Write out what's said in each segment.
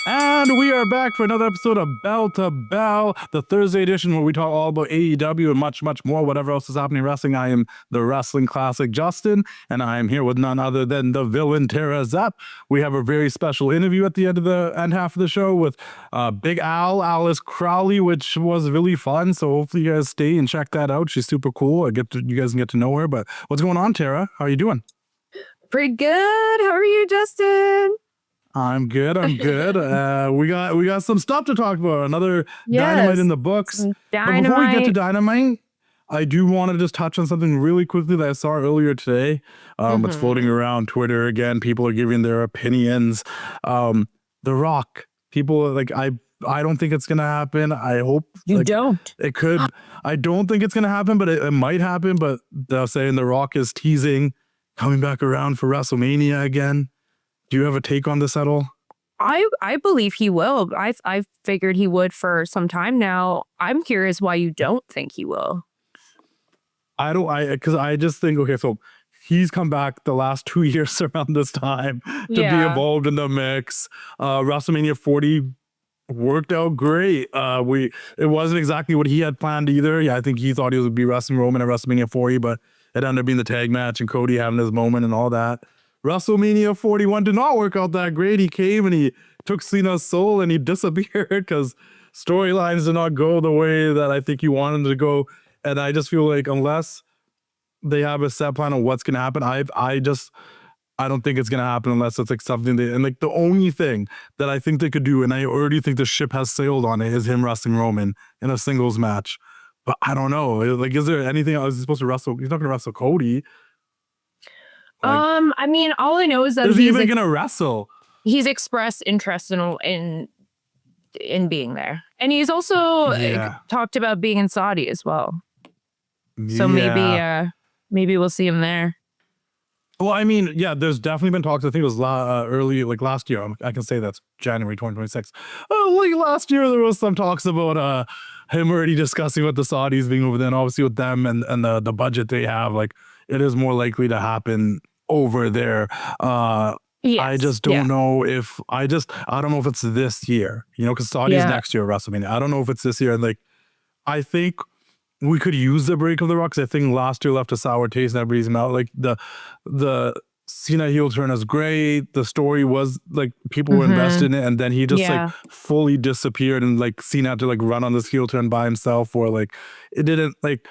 And we are back for another episode of Bell to Bell, the Thursday edition where we talk all about AEW and much, much more, whatever else is happening in wrestling. I am the Wrestling Classic Justin, and I am here with none other than the villain Tara Zepp. We have a very special interview at the end half of the show with Big Al, Alice Crowley, which was really fun. So hopefully you guys stay and check that out. She's super cool. You guys can get to know her. But what's going on, Tara? How are you doing? Pretty good. How are you, Justin? I'm good. We got some stuff to talk about. Another Dynamite in the books. Dynamite. But before we get to Dynamite, I do want to just touch on something really quickly that I saw earlier today. It's floating around Twitter again. People are giving their opinions. The Rock. People like I don't think it's gonna happen. I hope you don't. It could. I don't think it's gonna happen, but it might happen. But they're saying The Rock is teasing coming back around for WrestleMania again. Do you have a take on this at all? I believe he will. I've figured he would for some time now. I'm curious why you don't think he will. Because I just think, okay, so he's come back the last 2 years around this time to be involved in the mix. WrestleMania 40 worked out great. It wasn't exactly what he had planned either. Yeah, I think he thought he would be wrestling Roman at WrestleMania 40, but it ended up being the tag match and Cody having his moment and all that. WrestleMania 41 did not work out that great. He came and he took Cena's soul and he disappeared because storylines did not go the way that I think he wanted them to go. And I just feel like unless they have a set plan on what's going to happen, I don't think it's going to happen unless it's like something and like the only thing that I think they could do, and I already think the ship has sailed on it, is him wrestling Roman in a singles match. But I don't know. Like, is there anything else he's supposed to wrestle? He's not going to wrestle Cody. I mean, all I know is that he's even gonna wrestle. He's expressed interest in being there, and he's also talked about being in Saudi as well. So maybe we'll see him there. Well, I mean, yeah, there's definitely been talks. I think it was early, like last year. I can say that's January 2026. Like last year, there was some talks about him already discussing with the Saudis being over there, and obviously with them and the budget they have, like it is more likely to happen over there. I just don't know if I don't know if it's this year, because Saudi's next year WrestleMania. I don't know if it's this year. And like, I think we could use the break of The Rock, because I think last year left a sour taste in everybody's mouth. Like the Cena heel turn is great. The story was like people were invested in it, and then he just like fully disappeared, and like Cena had to like run on this heel turn by himself, or like it didn't like.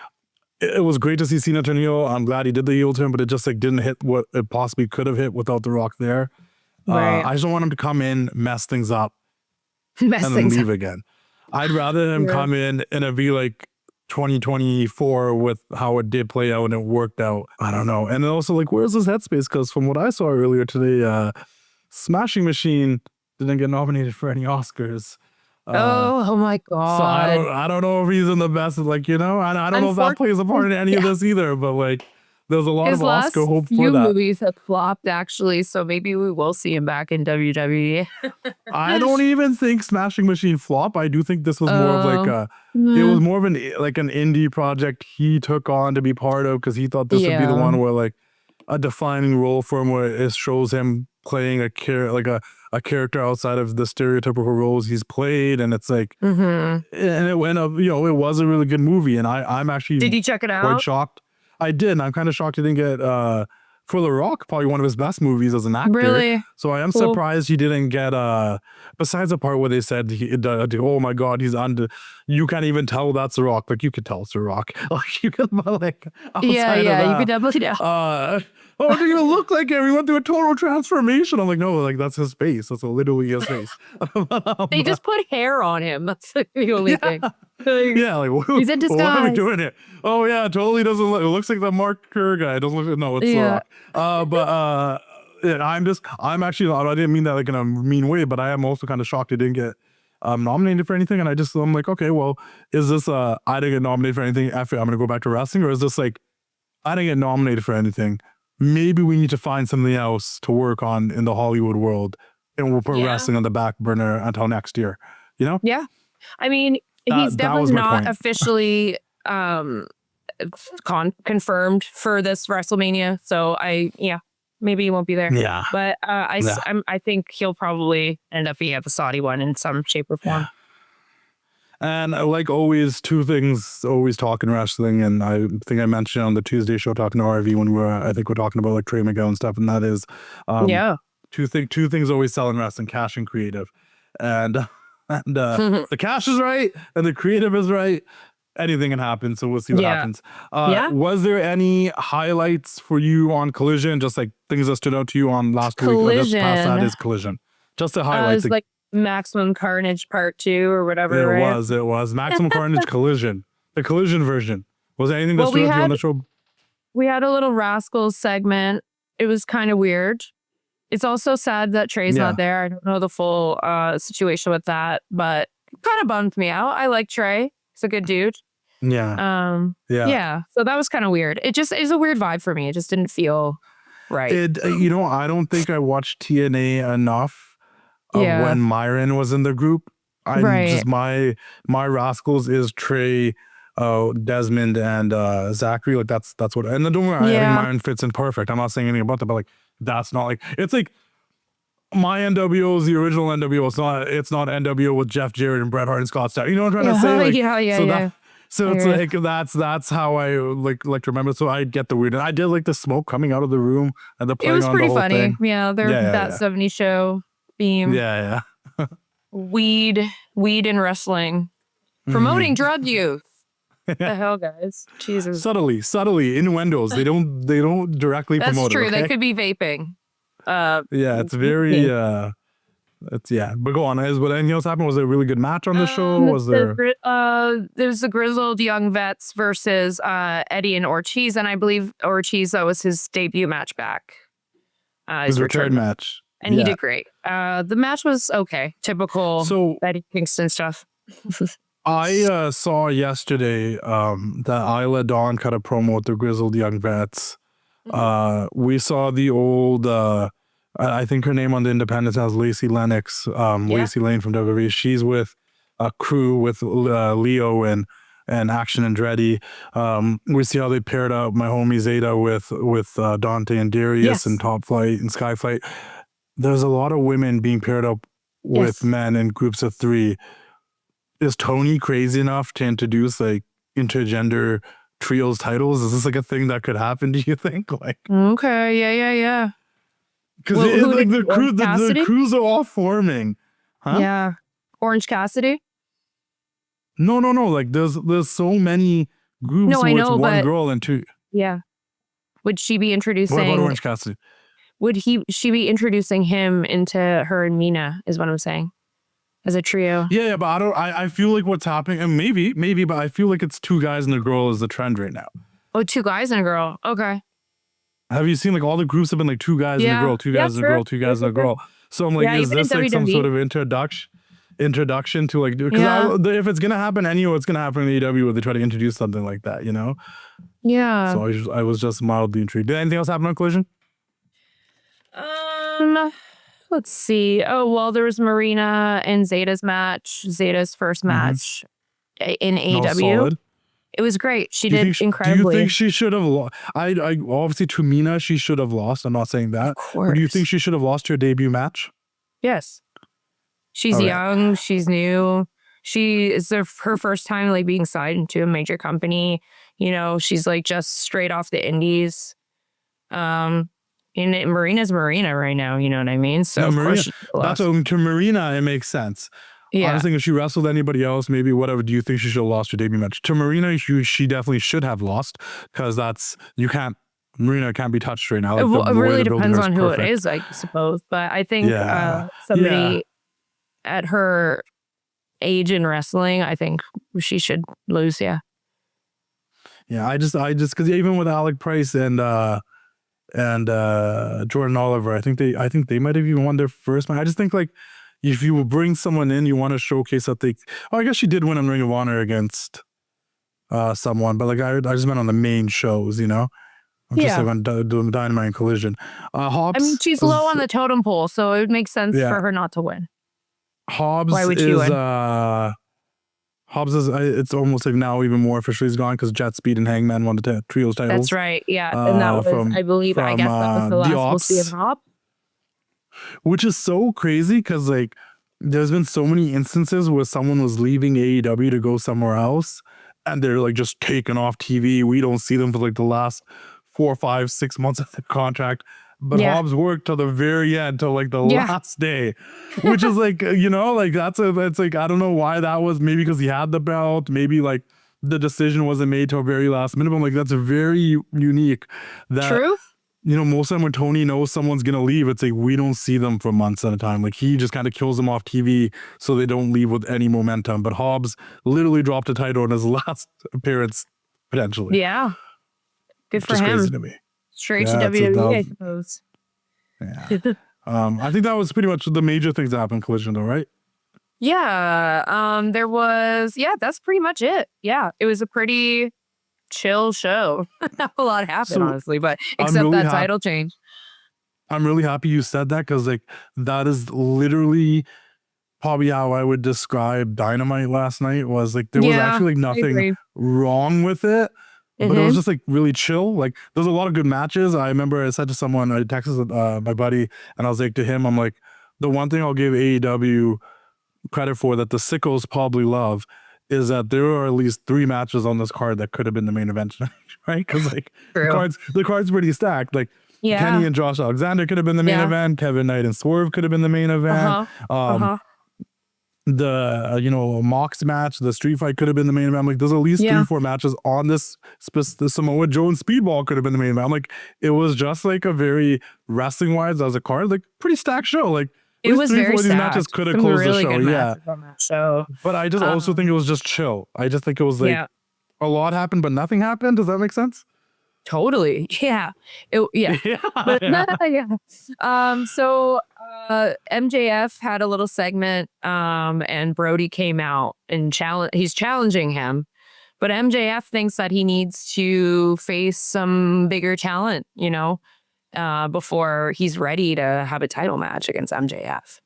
It was great to see Cena turn heel. I'm glad he did the heel turn, but it just like didn't hit what it possibly could have hit without The Rock there. Right. I just don't want him to come in, mess things up, and then leave again. I'd rather him come in and it be like 2024 with how it did play out and it worked out. I don't know. And also like, where's his headspace? Because from what I saw earlier today, Smashing Machine didn't get nominated for any Oscars. Oh my God. So I don't know if he's in the best, like, I don't know if that plays a part in any of this either, but like there's a lot of Oscar hope for that. His last few movies have flopped actually, so maybe we will see him back in WWE. I don't even think Smashing Machine flop. I do think this was more of like it was more of an indie project he took on to be part of, because he thought this would be the one where like a defining role for him, where it shows him playing a character outside of the stereotypical roles he's played, and it's like, and it went up. It was a really good movie, and I'm actually did you check it out? Quite shocked. I did, and I'm kind of shocked he didn't get for The Rock, probably one of his best movies as an actor. Really? So I am surprised he didn't get besides the part where they said oh my God, he's under. You can't even tell that's The Rock. Like you could tell it's The Rock. Like you could like outside of that, you could definitely tell. Oh, it didn't even look like him. He went through a total transformation. I'm like, no, like that's his face. That's literally his face. They just put hair on him. That's like the only thing. Like he's in disguise. What are we doing here? Oh yeah, totally doesn't look. It looks like the Mark Kerr guy. It doesn't look. No, it's The Rock. I'm actually. I didn't mean that like in a mean way, but I am also kind of shocked he didn't get nominated for anything. And I'm like, okay, well, is this I didn't get nominated for anything after I'm gonna go back to wrestling, or is this like I didn't get nominated for anything? Maybe we need to find something else to work on in the Hollywood world, and we'll put wrestling on the back burner until next year. Yeah. I mean, he's definitely not officially confirmed for this WrestleMania. So Maybe he won't be there. Yeah. But I think he'll probably end up being at the Saudi one in some shape or form. And like always, two things always talking wrestling, and I think I mentioned on the Tuesday show talking to RV when I think we're talking about like Trey Miguel and stuff, and that is two things always sell in wrestling: cash and creative. And the cash is right and the creative is right. Anything can happen, so we'll see what happens. Was there any highlights for you on Collision? Just like things that stood out to you on last week? Or just past that is Collision. Just to highlight like Maximum Carnage Part 2 or whatever. It was Maximum Carnage Collision, the Collision version. Was there anything that stood out to you on the show? We had a little Rascals segment. It was kind of weird. It's also sad that Trey's not there. I don't know the full situation with that, but it kind of bummed me out. I like Trey. He's a good dude. Yeah. So that was kind of weird. It just is a weird vibe for me. It just didn't feel right. I don't think I watched TNA enough when Myron was in the group. Just my Rascals is Trey, Desmond, and Zachary. Like that's what. And don't worry, I think Myron fits in perfect. I'm not saying anything about that, but like that's not like it's like my NWO is the original NWO. It's not NWO with Jeff Jarrett and Bret Hart and Scott Steiner. You know what I'm trying to say? Like, So it's like that's how I like to remember. So I get the weird. And I did like the smoke coming out of the room and the playing on the whole thing. It was pretty funny. Yeah, that 70s show theme. Yeah. Weed in wrestling, promoting drug use. What the hell, guys? Jesus. Subtly innuendos. They don't directly promote it. That's true. Okay? They could be vaping. It's very but go on. What anything else happened? Was there a really good match on the show? Was there there's the grizzled young vets versus Eddie and Ortiz, and I believe Ortiz, that was his debut match back. His return match. And he did great. The match was okay. Typical Eddie Kingston stuff. I saw yesterday that Isla Dawn cut a promo with the grizzled young vets. We saw the old I think her name on the Independence has Lacey Lennox, Lacey Lane from WWE. She's with a crew with Leo and Action Andretti. We see how they paired up my homie Zeta with Dante and Darius and Top Flight and Skyflight. There's a lot of women being paired up with men in groups of 3. Is Tony crazy enough to introduce like intergender trios titles? Is this like a thing that could happen, do you think? Like okay, yeah. Because like the crews are all forming. Huh? Yeah. Orange Cassidy? No. Like there's so many groups where it's one girl and 2. Yeah. Would she be introducing... What about Orange Cassidy? Would she be introducing him into her and Mina, is what I'm saying. As a trio. Yeah, but I feel like what's happening, and maybe, but I feel like it's 2 guys and a girl is the trend right now. Oh, 2 guys and a girl. Okay. Have you seen like all the groups have been like 2 guys and a girl, 2 guys and a girl, 2 guys and a girl. So I'm like, is this like some sort of introduction to like, because if it's gonna happen anyway, it's gonna happen in AEW where they try to introduce something like that, you know? Yeah. So I was just mildly intrigued. Did anything else happen on Collision? Let's see. Oh, well, there was Marina and Zeta's match. Zeta's first match in AEW. It was great. She did incredibly. Do you think she should have lost? I obviously to Mina, she should have lost. I'm not saying that. Of course. But do you think she should have lost her debut match? Yes. She's young. She's new. She is her first time like being signed into a major company. You know, she's like just straight off the indies. And Marina's Marina right now, you know what I mean? So of course to Marina, it makes sense. Yeah. I was thinking if she wrestled anybody else, maybe whatever, do you think she should have lost her debut match? To Marina, she definitely should have lost because Marina can't be touched right now. Like it really depends on who it is, I suppose. But I think somebody at her age in wrestling, I think she should lose, Yeah, I just because even with Alec Price and Jordan Oliver, I think they might have even won their first match. I just think like if you will bring someone in, you want to showcase that they. Oh, I guess she did win on Ring of Honor against someone, but like I just meant on the main shows, you know. I'm just like on doing Dynamite and Collision. Hobbs. I mean, she's low on the totem pole, so it would make sense for her not to win. Hobbs Hobbs is, it's almost like now even more officially he's gone because Jet Speed and Hangman won the trios titles. That's right. Yeah. And that was, I believe, I guess that was the last we'll see of Hobbs. Which is so crazy because like there's been so many instances where someone was leaving AEW to go somewhere else and they're like just taken off TV. We don't see them for like the last 4, 5, 6 months of the contract. But Hobbs worked till the very end, till like the last day, which is like, you know, like that's like, I don't know why that was. Maybe because he had the belt, maybe like the decision wasn't made till very last minute. But I'm like, that's very unique. True. You know, most of the time when Tony knows someone's going to leave, it's like we don't see them for months at a time. Like he just kind of kills them off TV so they don't leave with any momentum. But Hobbs literally dropped a title in his last appearance, potentially. Yeah. Good for him. Just crazy to me. Straight to WWE, I suppose. Yeah. I think that was pretty much the major things that happened in Collision, though, right? Yeah. There was, that's pretty much it. Yeah. It was a pretty chill show. Not a lot happened, honestly, but except really that title change. I'm really happy you said that because like that is literally probably how I would describe Dynamite last night. Was like there was actually like nothing wrong with it. But it was just like really chill. Like there's a lot of good matches. I remember I said to someone, I texted my buddy, and I was like to him, I'm like, the one thing I'll give AEW credit for that the sickos probably love is that there are at least 3 matches on this card that could have been the main event, right? Because like the card's pretty stacked. Like Kenny and Josh Alexander could have been the main event. Kevin Knight and Swerve could have been the main event. The Mox match, the street fight could have been the main event. I'm like, there's at least 3, 4 matches on this. The Samoa Joe and Speedball could have been the main event. I'm like, it was just like a very wrestling wise as a card, like pretty stacked show. Like it was 3, 4 of these matches could have closed the show. So, but I just also think it was just chill. I just think it was like a lot happened, but nothing happened. Does that make sense? Totally. Yeah. So MJF had a little segment and Brody came out and he's challenging him. But MJF thinks that he needs to face some bigger talent, before he's ready to have a title match against MJF.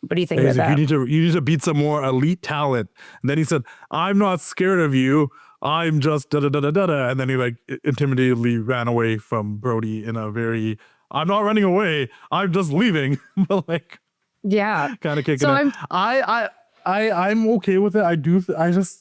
What do you think about that? You need to beat some more elite talent. And then he said, I'm not scared of you. I'm just da-da-da-da-da. And then he like intimidatedly ran away from Brody in a very, I'm not running away. I'm just leaving. But like, kind of kicking it. I'm okay with it.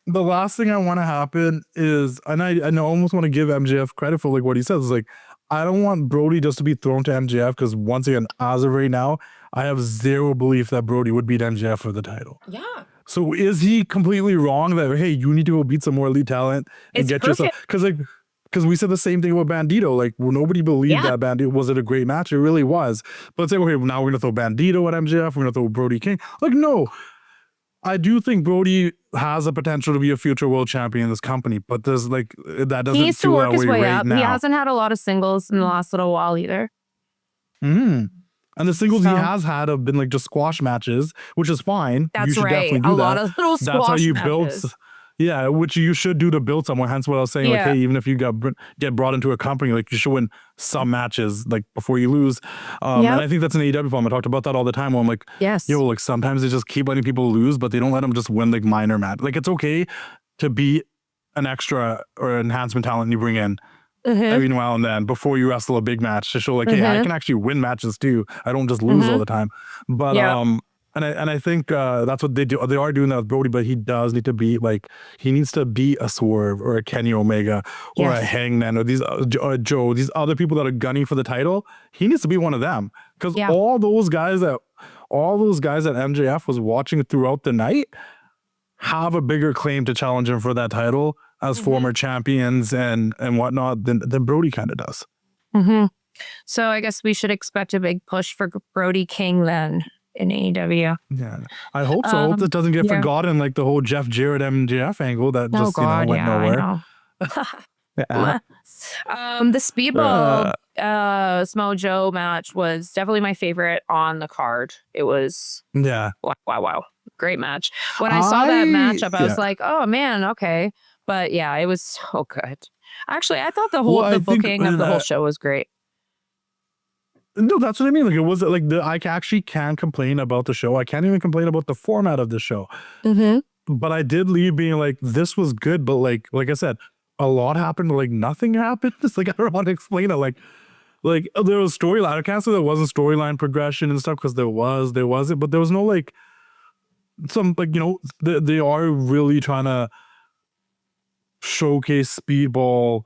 The last thing I want to happen is, and I almost want to give MJF credit for like what he says. Is like, I don't want Brody just to be thrown to MJF because once again, as of right now, I have zero belief that Brody would beat MJF for the title. Yeah. So is he completely wrong that, hey, you need to go beat some more elite talent and get yourself, because we said the same thing about Bandito. Like, nobody believed that Bandito was it a great match. It really was. But it's like, okay, now we're gonna throw Bandito at MJF. We're gonna throw Brody King. Like, no, I do think Brody has the potential to be a future world champion in this company, but there's like that doesn't. He needs to work his way up. He hasn't had a lot of singles in the last little while either. And the singles he has had have been like just squash matches, which is fine. That's right. A lot of little squash matches. That's how you build. Yeah, which you should do to build someone. Hence what I was saying, like, hey, even if you get brought into a company, like you should win some matches like before you lose. And I think that's an AEW problem. I talked about that all the time where I'm like, like sometimes they just keep letting people lose, but they don't let them just win like minor match. Like it's okay to be an extra or enhancement talent you bring in every now and then before you wrestle a big match to show like, hey, I can actually win matches too. I don't just lose all the time. But and I think that's what they do. They are doing that with Brody, but he does need to be like, he needs to be a Swerve or a Kenny Omega or a Hangman or these Joe, these other people that are gunning for the title. He needs to be one of them because all those guys that MJF was watching throughout the night have a bigger claim to challenge him for that title as former champions and whatnot than Brody kind of does. So I guess we should expect a big push for Brody King then in AEW. Yeah, I hope so. I hope it doesn't get forgotten like the whole Jeff Jarrett MJF angle that just went nowhere. The Speedball Samoa Joe match was definitely my favorite on the card. It was wow, great match. When I saw that matchup, I was like, oh man, okay. But yeah, it was so good. Actually, I thought the booking of the whole show was great. No, that's what I mean. Like, it was like I actually can't complain about the show. I can't even complain about the format of the show. But I did leave being like, this was good, but like I said, a lot happened, like nothing happened. It's like, I don't want to explain it. Like there was storyline. I can't say there wasn't storyline progression and stuff, because there wasn't, but there was no like some, like, you know, they are really trying to showcase Speedball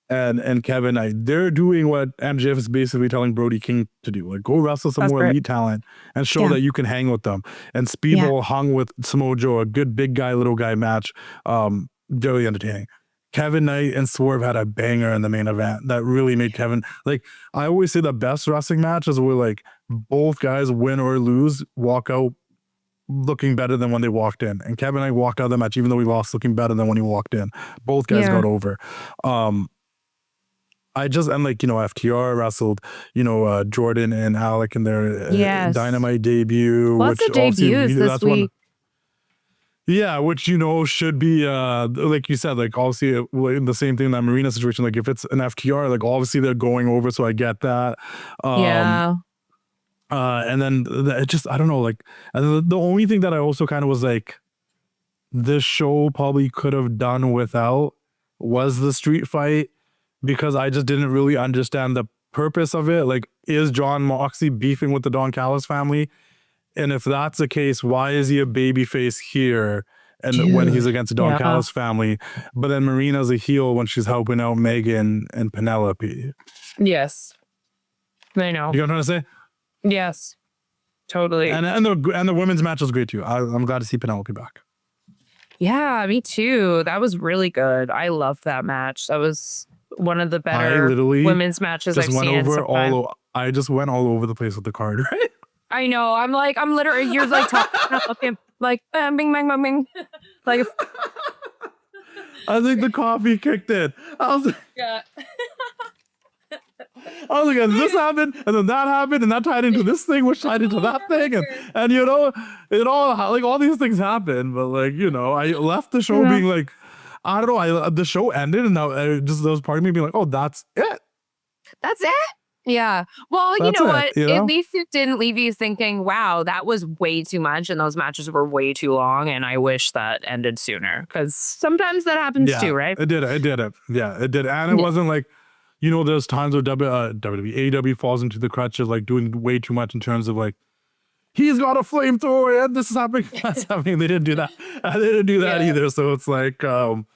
and Kevin Knight. They're doing what MJF is basically telling Brody King to do. Like, go wrestle some more elite talent and show that you can hang with them. And Speedball hung with Samoa Joe, a good big guy, little guy match. Really entertaining. Kevin Knight and Swerve had a banger in the main event that really made Kevin, like, I always say the best wrestling matches were like both guys, win or lose, walk out looking better than when they walked in. And Kevin Knight walked out of the match, even though he lost, looking better than when he walked in. Both guys got over. And like, you know, FTR wrestled, you know, Jordan and Alec in their Dynamite debut. Lots of debuts this week. Which, you know, should be, like you said, like, obviously the same thing in that Marina situation. Like, if it's an FTR, like, obviously they're going over, so I get that. And then it just, I don't know, like, and the only thing that I also kind of was like, this show probably could have done without was the street fight, because I just didn't really understand the purpose of it. Like, is John Moxley beefing with the Don Callis family? And if that's the case, why is he a babyface here and when he's against the Don Callis family? But then Marina's a heel when she's helping out Megan and Penelope. Yes. I know. You know what I'm trying to say? Yes. Totally. And the women's match was great too. I'm glad to see Penelope back. Yeah, me too. That was really good. I loved that match. That was one of the better women's matches I've seen in some time. I just went all over the place with the card, right? I know. I'm literally, you're like talking, like, bing, bing, bing, bing. Like, I think the coffee kicked in. I was like, and this happened, and then that happened, and that tied into this thing, which tied into that thing, and you know, it all, like, all these things happen. But like, you know, I left the show being like, I don't know, the show ended, and now there was part of me being like, oh, that's it. That's it. Yeah. Well, you know what? At least it didn't leave you thinking, wow, that was way too much, and those matches were way too long, and I wish that ended sooner, because sometimes that happens too, right? It did. Yeah, it did. And it wasn't like, you know, there's times where WWE, AEW falls into the crutches, like doing way too much in terms of like, he's got a flamethrower and this is happening, that's happening. They didn't do that. They didn't do that either. So it's like, that's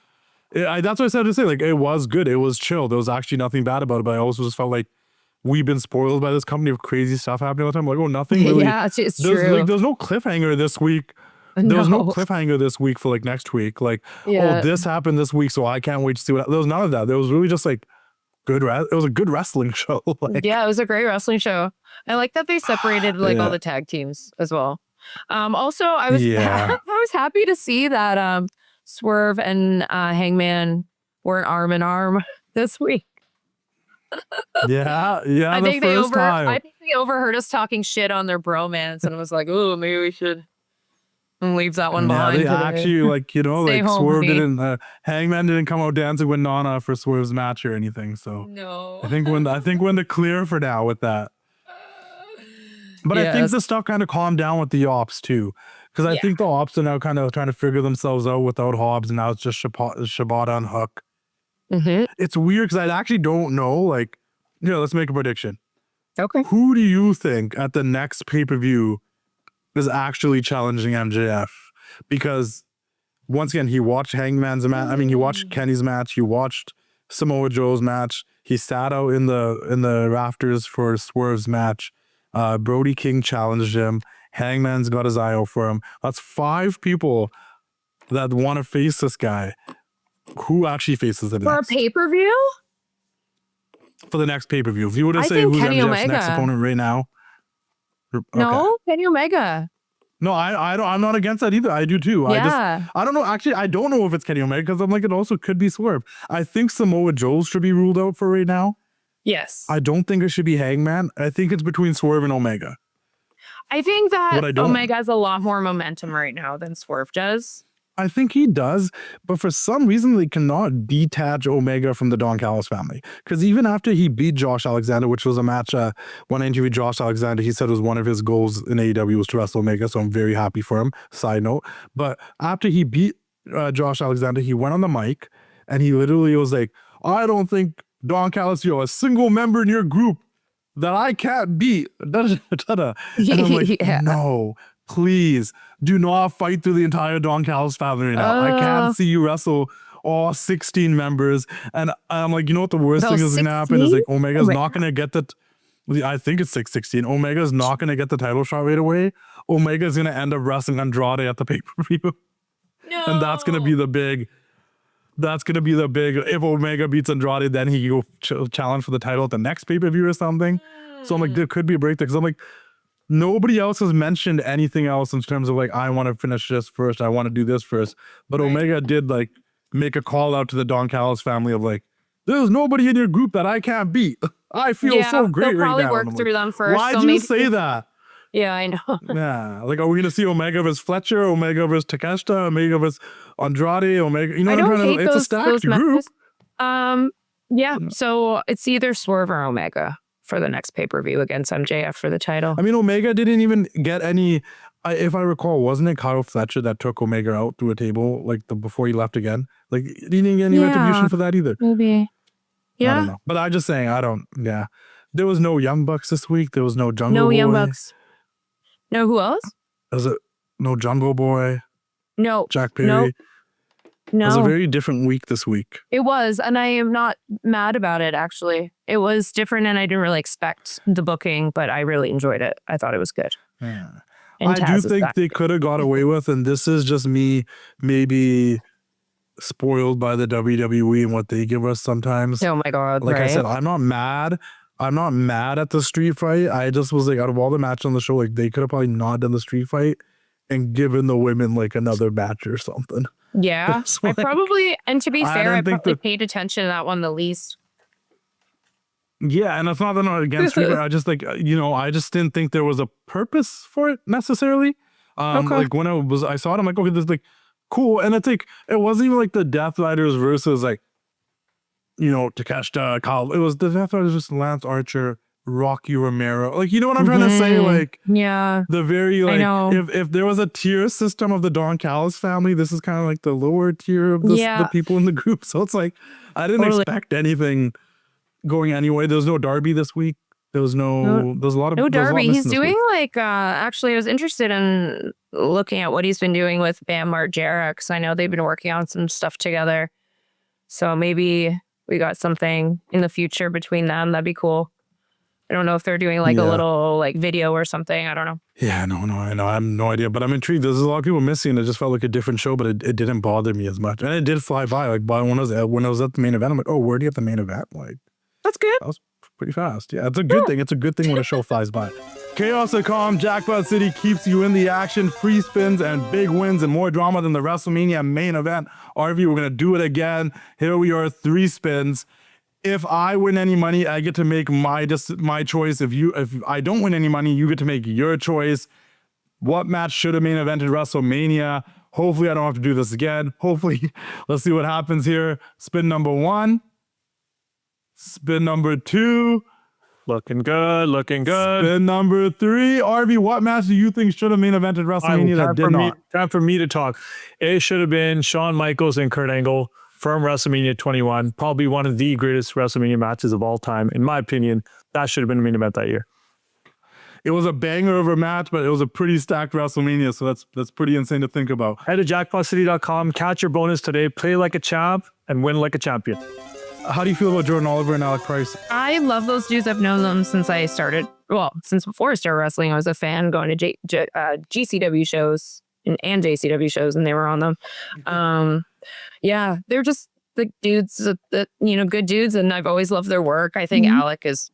what I said to say. Like, it was good. It was chill. There was actually nothing bad about it. But I also just felt like we've been spoiled by this company of crazy stuff happening all the time. Like, oh, nothing really. Yeah, it's true. Like, there's no cliffhanger this week. There was no cliffhanger this week for like next week. Like, oh, this happened this week, so I can't wait to see what. There was none of that. There was really just like it was a good wrestling show. Like, yeah, it was a great wrestling show. I like that they separated like all the tag teams as well. Also, I was I was happy to see that Swerve and Hangman were an arm in arm this week. I think they overheard us talking shit on their bromance, and was like, "Oh, maybe we should leave that one behind." They actually, like, you know, like Swerve didn't, Hangman didn't come out dancing with Nana for Swerve's match or anything. So no, I think we're in the clear for now with that. But I think the stuff kind of calmed down with the Ops too, because I think the Ops are now kind of trying to figure themselves out without Hobbs, and now it's just Shibata and Hook. It's weird because I actually don't know. Like, let's make a prediction. Okay. Who do you think at the next pay-per-view is actually challenging MJF? Because once again, he watched Hangman's match. I mean, he watched Kenny's match. He watched Samoa Joe's match. He sat out in the rafters for Swerve's match. Brody King challenged him. Hangman's got his eye out for him. That's 5 people that want to face this guy. Who actually faces him for next? A pay-per-view? For the next pay-per-view. If you were to say who's Kenny MJF's Omega. next opponent right now. Okay. No, Kenny Omega. No, I'm not against that either. I do too. Yeah. I don't know. Actually, I don't know if it's Kenny Omega, because I'm like, it also could be Swerve. I think Samoa Joe should be ruled out for right now. Yes. I don't think it should be Hangman. I think it's between Swerve and Omega. I think that Omega has a lot more momentum right now than Swerve does. I think he does, but for some reason they cannot detach Omega from the Don Callis family. Because even after he beat Josh Alexander, which was a match, when I interviewed Josh Alexander, he said it was one of his goals in AEW was to wrestle Omega, so I'm very happy for him, side note. But after he beat Josh Alexander, he went on the mic and he literally was like, I don't think Don Callis, you're a single member in your group that I can't beat. And I'm like, no, please do not fight through the entire Don Callis family right now. I can't see you wrestle all 16 members. And I'm like, you know what the worst thing is going to happen is like Omega's not going to get the, I think it's 616. Omega's not going to get the title shot right away. Omega's going to end up wrestling Andrade at the pay-per-view. No. And that's going to be the big, if Omega beats Andrade, then he go challenge for the title at the next pay-per-view or something. So I'm like, there could be a breakthrough. Because I'm like, nobody else has mentioned anything else in terms of like, I want to finish this first. I want to do this first. But Omega did like make a call out to the Don Callis family of like, there's nobody in your group that I can't beat. I feel so great right now. They'll probably work through them first. Why'd you say that? Yeah, I know. Yeah, like, are we gonna see Omega versus Fletcher, Omega versus Takeshita, Omega versus Andrade, Omega? You know, it's a stacked group. Yeah. So it's either Swerve or Omega for the next pay-per-view against MJF for the title. I mean, Omega didn't even get any. If I recall, wasn't it Kyle Fletcher that took Omega out through a table like before he left again? Like, he didn't get any retribution for that either. Maybe. Yeah. I don't know, but I'm just saying, Yeah, there was no Young Bucks this week. There was no Jungle Boy. No Young Bucks. No, who else? Was it no Jungle Boy? No. Jack Perry? No. It was a very different week this week. It was, and I am not mad about it, actually. It was different, and I didn't really expect the booking, but I really enjoyed it. I thought it was good. Yeah. I do think they could have got away with, and this is just me maybe spoiled by the WWE and what they give us sometimes. Oh, my God. Like I said, I'm not mad. I'm not mad at the street fight. I just was like, out of all the matches on the show, like they could have probably not done the street fight and given the women like another match or something. Yeah, I probably, and to be fair, I probably paid attention to that one the least. Yeah, and it's not that I'm against street fight. I just like, I just didn't think there was a purpose for it necessarily. Like when I saw it, I'm like, okay, this is like cool. And it's like, it wasn't even like the Death Riders versus like, Takeshita, Kyle. It was the Death Riders versus Lance Archer, Rocky Romero. Like, you know what I'm trying to say? Like, yeah, the very, like, if there was a tier system of the Don Callis family, this is kind of like the lower tier of the people in the group. So it's like, I didn't expect anything going anyway. There was no Darby this week. There was there's a lot of no Darby. He's doing like, actually, I was interested in looking at what he's been doing with Bam Margera, because I know they've been working on some stuff together. So maybe we got something in the future between them. That'd be cool. I don't know if they're doing like a little like video or something. I don't know. Yeah, no, I know. I have no idea, but I'm intrigued. There's a lot of people missing. It just felt like a different show, but it didn't bother me as much. And it did fly by. Like, when I was at the main event, I'm like, oh, where do you have the main event? Like, that's good. That was pretty fast. Yeah, it's a good thing. It's a good thing when a show flies by. Chaos.com, Jackpot City keeps you in the action. Free spins and big wins and more drama than the WrestleMania main event. RV, we're gonna do it again. Here we are, 3 spins. If I win any money, I get to make my choice. If I don't win any money, you get to make your choice. What match should have main evented WrestleMania? Hopefully I don't have to do this again. Hopefully, let's see what happens here. Spin number 1. Spin number 2. Looking good, looking good. Spin number 3. RV, what match do you think should have main evented WrestleMania that did not? Time for me to talk. It should have been Shawn Michaels and Kurt Angle from WrestleMania 21. Probably one of the greatest WrestleMania matches of all time. In my opinion, that should have been the main event that year. It was a banger of a match, but it was a pretty stacked WrestleMania, so that's pretty insane to think about. Head to jackpotcity.com, catch your bonus today, play like a champ, and win like a champion. How do you feel about Jordan Oliver and Alec Price? I love those dudes. I've known them since I started. Well, since before I started wrestling, I was a fan going to GCW shows and JCW shows, and they were on them. Yeah, they're just the dudes that good dudes, and I've always loved their work. I think Alec is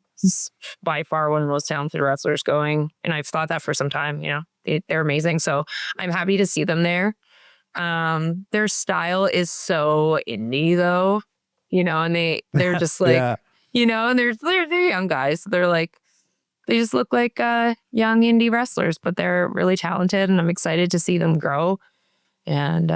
by far one of the most talented wrestlers going, and I've thought that for some time. They're amazing, so I'm happy to see them there. Their style is so indie, though. And they're just like, and they're young guys. They're like, they just look like young indie wrestlers, but they're really talented, and I'm excited to see them grow. And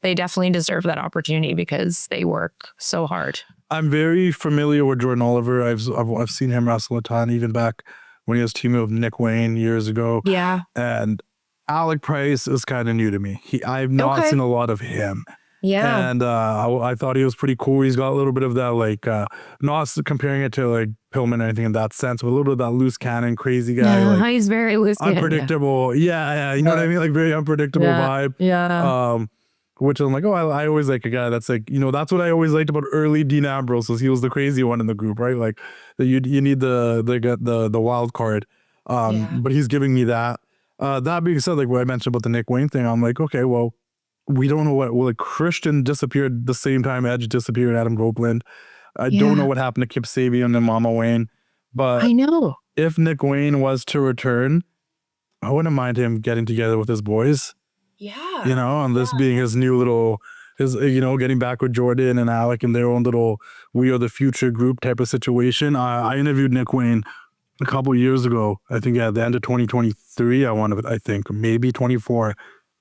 they definitely deserve that opportunity because they work so hard. I'm very familiar with Jordan Oliver. I've seen him wrestle a ton, even back when he was teaming with Nick Wayne years ago. Yeah. And Alec Price is kind of new to me. I've not seen a lot of him. Yeah. And I thought he was pretty cool. He's got a little bit of that, like, not comparing it to like Pillman or anything in that sense, but a little bit of that loose cannon, crazy guy. Yeah, like, he's very loose cannon. Unpredictable. Yeah. You know what I mean? Like, very unpredictable vibe. Yeah. Which I'm like, I always like a guy that's like, that's what I always liked about early Dean Ambrose, was he was the crazy one in the group, right? Like, you need the wild card. But he's giving me that. That being said, like what I mentioned about the Nick Wayne thing, I'm like, okay, well, we don't know like Christian disappeared the same time Edge disappeared, Adam Copeland. I don't know what happened to Kip Sabian and Mama Wayne, but I know if Nick Wayne was to return, I wouldn't mind him getting together with his boys. Yeah. And this being his new little, getting back with Jordan and Alec and their own little we are the future group type of situation. I interviewed Nick Wayne a couple years ago. I think at the end of 2023, I think maybe 24.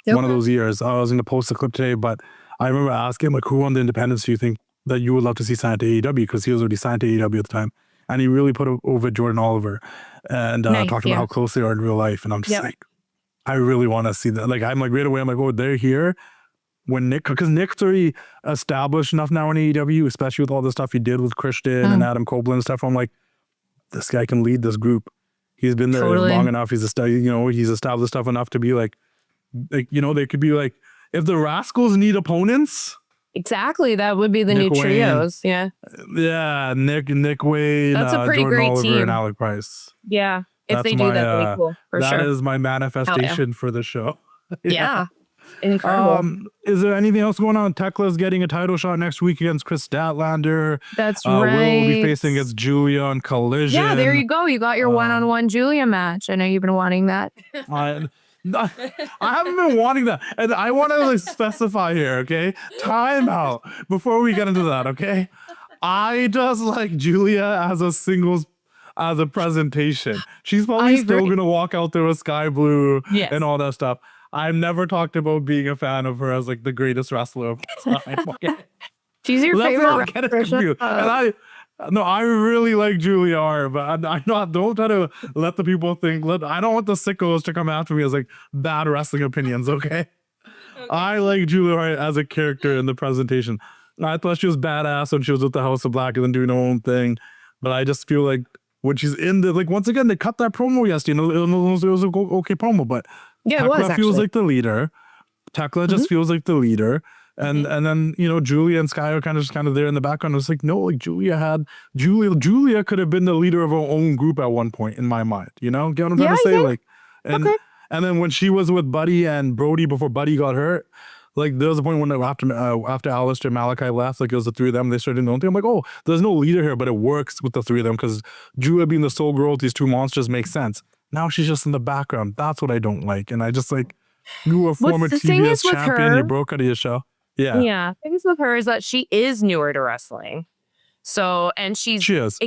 One of those years. I was going to post a clip today, but I remember asking him, like, who on the independents do you think that you would love to see signed to AEW? Because he was already signed to AEW at the time. And he really put over Jordan Oliver and talked about how close they are in real life. And I'm just like, I really want to see that. Like, I'm like, right away, I'm like, oh, they're here. When because Nick's already established enough now in AEW, especially with all the stuff he did with Christian and Adam Copeland and stuff. I'm like, this guy can lead this group. He's been there long enough. He's established stuff enough to be like, they could be like, if the Rascals need opponents. Exactly. That would be the new trios. Yeah. Yeah. Nick Wayne, that's a pretty Jordan great Oliver, team. and Alec Price. Yeah. If they do that, that'd be cool. For sure. That is my manifestation for the show. Yeah. Incredible. Is there anything else going on? Tekla's getting a title shot next week against Chris Statlander. That's right. Will be facing against Julia on Collision. Yeah, there you go. You got your one-on-one Julia match. I know you've been wanting that. I haven't been wanting that. And I want to specify here, okay? Time out before we get into that, okay? I just like Julia as a singles, as a presentation. She's probably still going to walk out there with Sky Blue and all that stuff. I've never talked about being a fan of her as like the greatest wrestler of all time. Okay? She's your favorite wrestler. And I really like Julia Hart, but don't try to let the people think. I don't want the sickos to come after me as like bad wrestling opinions, okay? I like Julia Hart as a character in the presentation. I thought she was badass when she was with the House of Black and then doing her own thing, but I just feel like when she's in the, like, once again, they cut that promo yesterday. It was an okay promo, but Tekla feels like the leader. Tekla just feels like the leader. And then Julia and Sky are kind of there in the background. It's like, no, like Julia could have been the leader of her own group at one point in my mind. Get what I'm trying to say? Like, and then when she was with Buddy and Brody before Buddy got hurt, like there was a point when after Alistair and Malachi left, like it was the three of them, they started doing their own thing. I'm like, oh, there's no leader here, but it works with the three of them because Julia being the sole girl with these two monsters makes sense. Now she's just in the background. That's what I don't like. And I just like, you were a former TBS champion, you broke out of your show. Yeah. Yeah. The thing is with her is that she is newer to wrestling. So, and she is.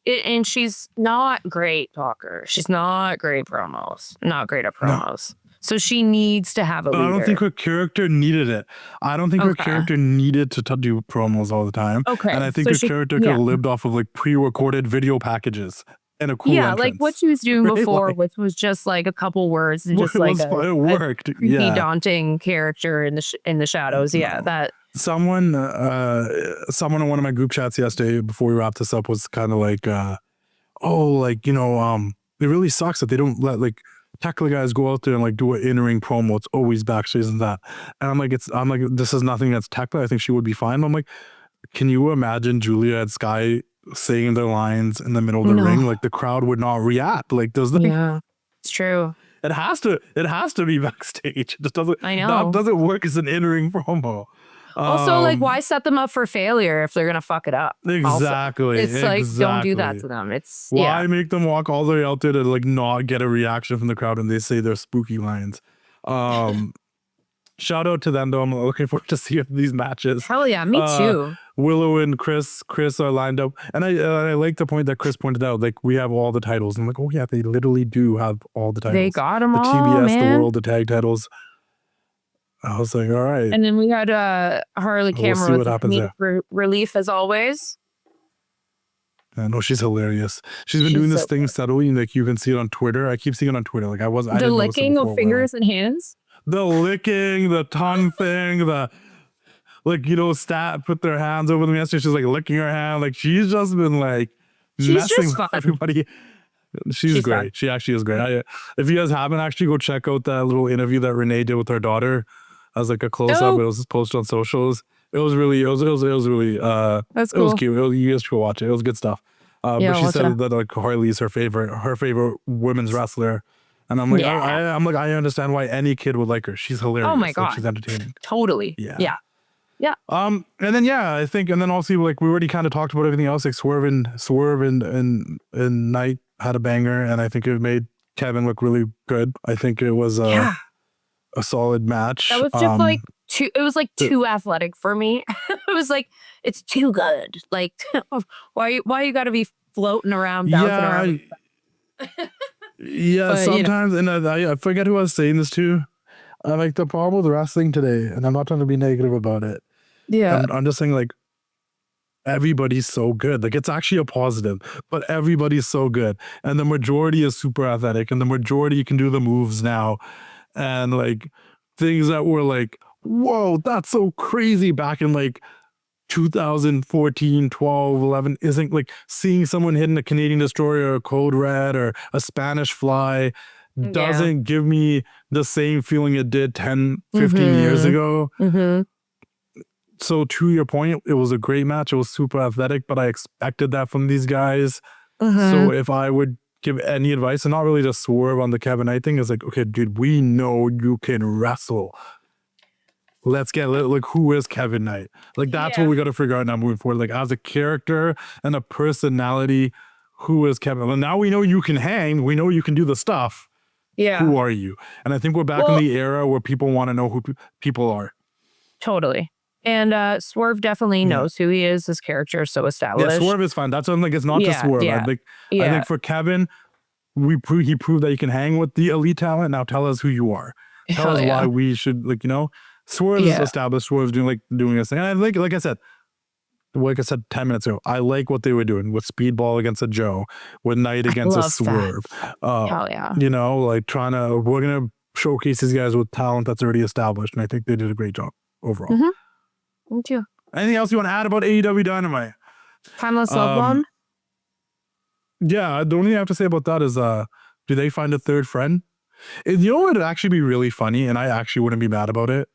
And she's not great talker. She's not great promos. Not great at promos. No. So she needs to have a leader. I don't think her character needed it. I don't think her character needed to do promos all the time. Okay. And I think her character could have lived off of like pre-recorded video packages. And a cool entrance. Like what she was doing before, which was just like a couple words and just like it worked. A daunting character in the shadows. Yeah, that someone in one of my group chats yesterday before we wrapped this up was kind of like, it really sucks that they don't let like Tekla guys go out there and like do an in-ring promo. It's always backstage and that. And I'm like, this is nothing against Tekla. I think she would be fine. I'm like, can you imagine Julia and Sky saying their lines in the middle of the ring? Like the crowd would not react. Like yeah, it's true. It has to be backstage. It just doesn't. I know. That doesn't work as an in-ring promo. Also, like, why set them up for failure if they're gonna fuck it up? Exactly. Also, it's like, don't do that to them. It's why make them walk all the way out there to like not get a reaction from the crowd when they say their spooky lines. Shout out to them though. I'm looking forward to seeing these matches. Hell yeah, me too. Willow and Chris are lined up, and I like the point that Chris pointed out. Like we have all the titles. I'm like, oh yeah, they literally do have all the titles. They got them all, TBS, man. the World, the tag titles. I was like, all right. And then we had Harley We'll see Cameron what with happens comedic relief as always. I know she's hilarious. She's been She's doing this so thing good. subtly, like you can see it on Twitter. I keep seeing it on Twitter. Like I The didn't notice it licking before, of fingers and hands. the licking, the tongue thing, the like, you know, put their hands over them yesterday. She's like licking her hand. Like she's just been like She's messing just with fun. everybody. She's great. fun. She actually is great. If you guys haven't, actually go check out that little interview that Renee did with her daughter as like a close up. Oh. It was just posted on socials. It was really, That's it was cool. cute. You guys should go watch it. It was good stuff. Yeah, But she watch said it. that like Harley's her favorite women's wrestler. And I'm like, Yeah. I'm like, I understand why any kid would like her. She's hilarious. Oh my Like, God. she's entertaining. Totally. Yeah. Yeah. And then I think, and then also like we already kind of talked about everything else. Like Swerve and Knight had a banger, and I think it made Kevin look really good. I think it was Yeah. a solid match. That was just like too. It was like too athletic for me. It was like it's too good. Like why you got to be floating around, bouncing around? Yeah, But, sometimes, and I forget who I was saying this to. Like the problem with wrestling today, and I'm not trying to be negative about it. Yeah. I'm just saying like everybody's so good. Like it's actually a positive, but everybody's so good, and the majority is super athletic, and the majority can do the moves now, and like things that were like, whoa, that's so crazy back in like 2014, 12, 11 isn't like seeing someone hitting a Canadian destroyer or a code red or a Spanish fly doesn't give me the same feeling it did 10, 15 years ago. Mm-hmm. So to your point, it was a great match. It was super athletic, but I expected that from these guys. So if I would give any advice, and not really just Swerve on the Kevin Knight thing, is like, okay, dude, we know you can wrestle. Let's get like, who is Kevin Knight? Like that's what we got to figure out now moving forward. Like as a character and a personality, who is Kevin? Well, now we know you can hang. We know you can do the stuff. Yeah. Who are you? And I think we're back in the era where people want to know who people are. Totally. And Swerve definitely knows who he is. His character is so established. Yeah, Swerve is fine. That's what I'm like. It's not just Swerve. Yeah. I think for Kevin, he proved that he can hang with the elite talent. Now tell us who you are. Tell us why we should, like, you know, Swerve is established. Swerve's doing this thing. And I like I said 10 minutes ago, I like what they were doing with Speedball against a Joe, with Knight against a Swerve. Hell yeah. You know, like we're going to showcase these guys with talent that's already established. And I think they did a great job overall. Me too. Anything else you want to add about AEW Dynamite? Timeless Love Bomb? Yeah, the only thing I have to say about that is, do they find a third friend? You know what would actually be really funny, and I actually wouldn't be mad about it,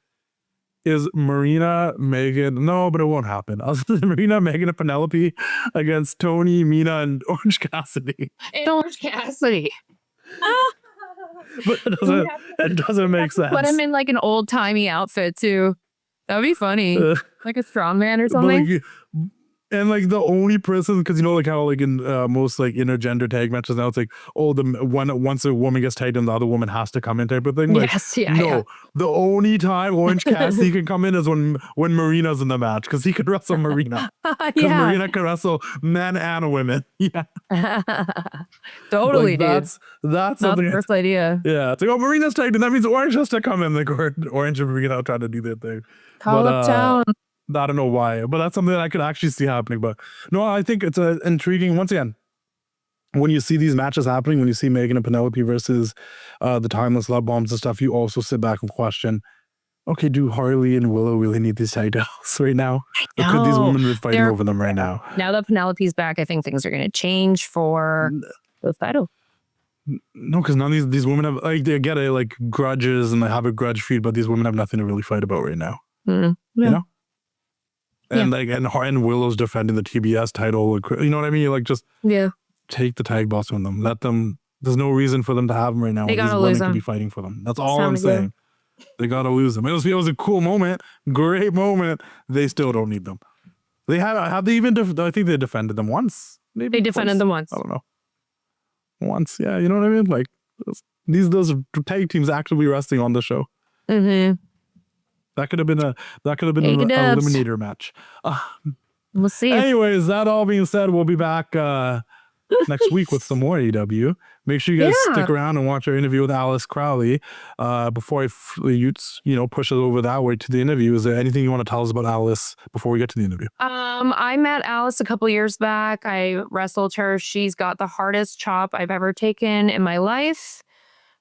is Marina, Megan, no, but it won't happen. Marina, Megan, and Penelope against Tony, Mina, and Orange Cassidy. And Orange Cassidy. But it doesn't make sense. Put him in like an old timey outfit too. That would be funny. Like a strongman or something. And like the only person, because you know, like how like in most like intergender tag matches now, it's like, oh, once a woman gets tagged in, the other woman has to come in type of thing. Like, the only time Orange Cassidy can come in is when Marina's in the match, because he could wrestle Marina. Because Marina can wrestle men and women. Yeah, totally, like, dude. That's something. the first idea. Yeah, it's like, oh, Marina's tagged in. That means Orange has to come in. Like Orange and Marina trying to do their thing. Call up town. I don't know why, but that's something that I could actually see happening. But no, I think it's intriguing. Once again, when you see these matches happening, when you see Megan and Penelope versus the Timeless Love Bombs and stuff, you also sit back and question, okay, do Harley and Willow really need these titles right now? Or could these women be fighting over them right now? Now that Penelope's back, I think things are going to change for the title. No, because none of these women have, like, they get it, like, grudges and they have a grudge feud, but these women have nothing to really fight about right now. You know? And like, and Willow's defending the TBS title. You know what I mean? Like, just take the tag belts from them. Let them. There's no reason for them to have them right now. They gotta these lose women them. can be fighting for them. That's all I'm saying. They gotta lose them. It was a cool moment, great moment. They still don't need them. They have they even? I think they defended them once. Maybe they defended them once. I don't know. Once, yeah. You know what I mean? Like those tag teams actively wrestling on the show. That could have been an eliminator match. We'll see. Anyways, that all being said, we'll be back next week with some more AEW. Make sure you guys stick around and watch our interview with Alice Crowley. Before I push it over that way to the interview, is there anything you want to tell us about Alice before we get to the interview? I met Alice a couple years back. I wrestled her. She's got the hardest chop I've ever taken in my life.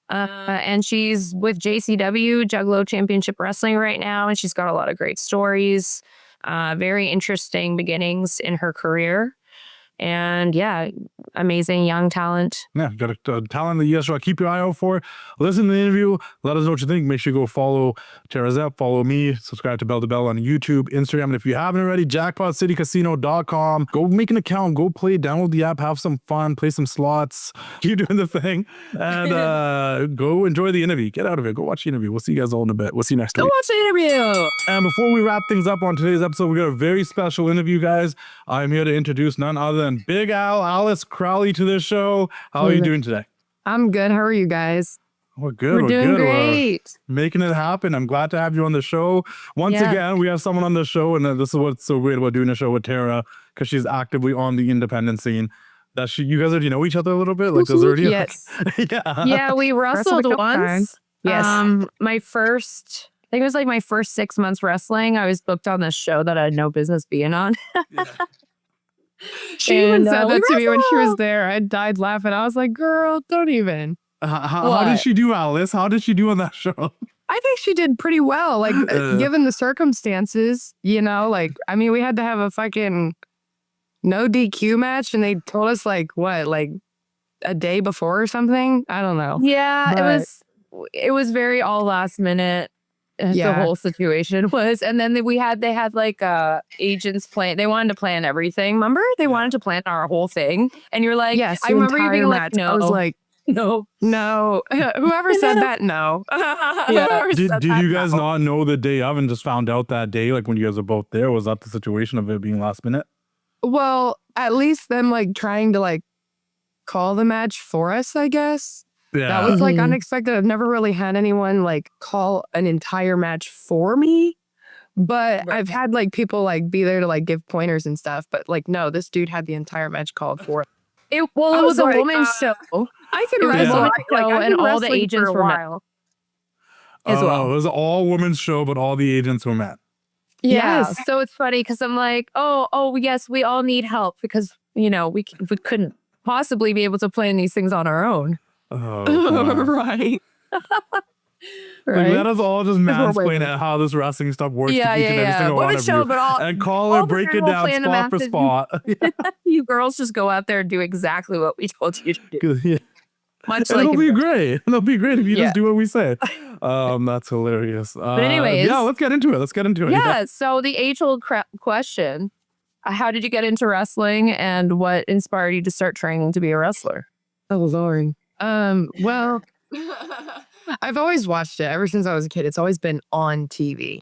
And she's with JCW, Juggalo Championship Wrestling right now. And she's got a lot of great stories. Very interesting beginnings in her career. And yeah, amazing young talent. Yeah, got a talent that you guys keep your eye out for. Listen to the interview. Let us know what you think. Make sure you go follow Tara Zepp, follow me, subscribe to Bell to Bell on YouTube, Instagram. And if you haven't already, jackpotcitycasino.com. Go make an account, go play, download the app, have some fun, play some slots, keep doing the thing. And go enjoy the interview. Get out of it. Go watch the interview. We'll see you guys all in a bit. We'll see you next week. Go watch the interview. And before we wrap things up on today's episode, we got a very special interview, guys. I'm here to introduce none other than Big Al, Alice Crowley to this show. How are you doing today? I'm good. How are you guys? We're good. We're doing good. great. We're making it happen. I'm glad to have you on the show. Once again, we have someone on the show, and this is what's so great about doing a show with Tara, because she's actively on the independent scene. You guys already know each other a little bit? Like, there's already Yeah, we wrestled once. Yes. I think it was like my first 6 months wrestling. I was booked on this show that I had no business being on. She even said that to me when she was there. I died laughing. I was like, girl, don't even. How did she do, Alice? How did she do on that show? I think she did pretty well. Like, given the circumstances, we had to have a fucking no DQ match, and they told us like a day before or something. I don't know. Yeah, it was very all last minute. The whole situation was, and then they had like agents plan. They wanted to plan everything. Remember, they wanted to plan our whole thing, and you're like, yes, I remember you being like, no. I was like, no. Whoever said that, no. Did you guys not know the day of and just found out that day, like when you guys were both there? Was that the situation of it being last minute? Well, at least them like trying to like call the match for us, I guess. Yeah. That was like unexpected. I've never really had anyone like call an entire match for me, but I've had like people like be there to like give pointers and stuff. But like, no, this dude had the entire match called for. It was a woman's show. I could wrestle and all the agents were met. As well. It was an all women's show, but all the agents were met. Yes. Yeah. So it's funny because I'm like, oh yes, we all need help because we couldn't possibly be able to plan these things on our own. Oh, right. Like, let us all just mansplain at how this wrestling stuff works to each and every single one of you. And call it, break it down spot for spot. You girls just go out there and do exactly what we told you to do. It'll be great. It'll be great if you just do what we say. That's hilarious. But anyways. Let's get into it. Yeah, so the age-old question, how did you get into wrestling and what inspired you to start training to be a wrestler? Oh, Lord. Well, I've always watched it ever since I was a kid. It's always been on TV,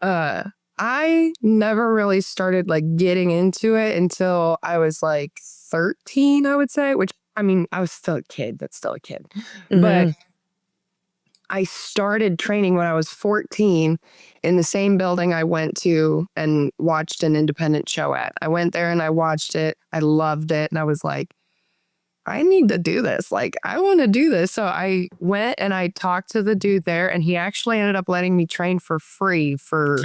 I never really started like getting into it until I was like 13, I would say, which I mean, I was still a kid, but still a kid. Mm-hmm. But I started training when I was 14 in the same building I went to and watched an independent show at. I went there and I watched it. I loved it. And I was like, I need to do this. Like, I want to do this. So I went and I talked to the dude there, and he actually ended up letting me train for free for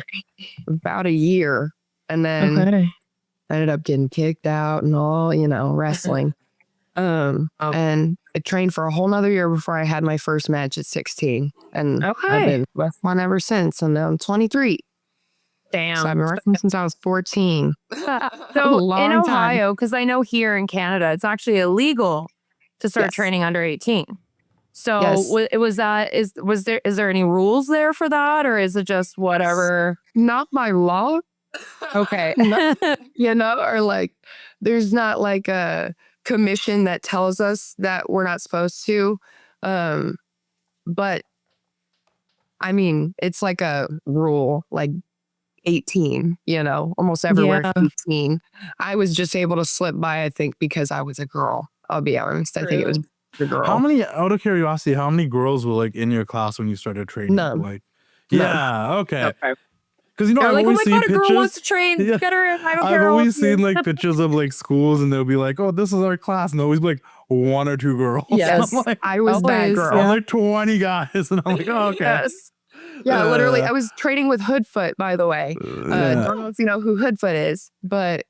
about a year. And then I ended up getting kicked out and all, wrestling. And I trained for a whole nother year before I had my first match at 16. And I've been wrestling ever since. And now I'm 23. Damn. So I've been wrestling since I was 14. So in Ohio, because I know here in Canada, it's actually illegal to start training under 18. So is there any rules there for that, or is it just whatever? Not by law. Okay. Or like there's not like a commission that tells us that we're not supposed to. But I mean, it's like a rule, like 18, almost everywhere 15. I was just able to slip by, I think, because I was a girl. I'll be honest. I think it was a girl. Out of curiosity, how many girls were like in your class when you started training? None. Like, yeah, okay. Because They're I've like, oh always my seen god, a girl wants to pictures. train. Yeah. Get her. I don't I've care. always seen like pictures of like schools, and they'll be like, "Oh, this is our class," and always be like 1 or 2 girls. Yes. I'm like, I was that Always, girl. I'm like 20 guys, and I'm like, "Oh, okay." Yes. Yeah, literally. Uh, I was training with Hoodfoot, by the way. yeah. Don't know if you know who Hoodfoot is, but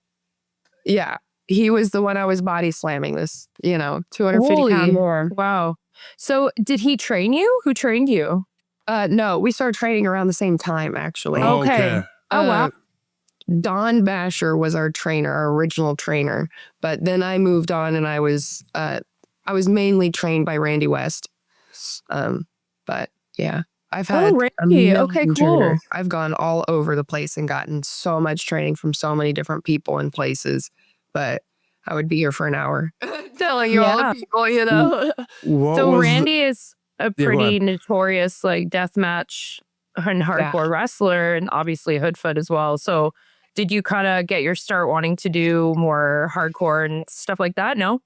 yeah, he was the one I was body slamming this, 250 Holy. pound more. Wow. So did he train you? Who trained you? No, we started training around the same time, actually. Oh, Okay. Oh, wow. Don Basher was our trainer, our original trainer. But then I moved on, and I was mainly trained by Randy West. But yeah, I've had Randy. a million Okay, cool. trainers. I've gone all over the place and gotten so much training from so many different people and places. But I would be here for an hour telling you all Yeah. the people, What So was Randy is a go pretty ahead. notorious like deathmatch and hardcore wrestler, and obviously Hoodfoot as well. So did you kind of get your start wanting to do more hardcore and stuff like that? No?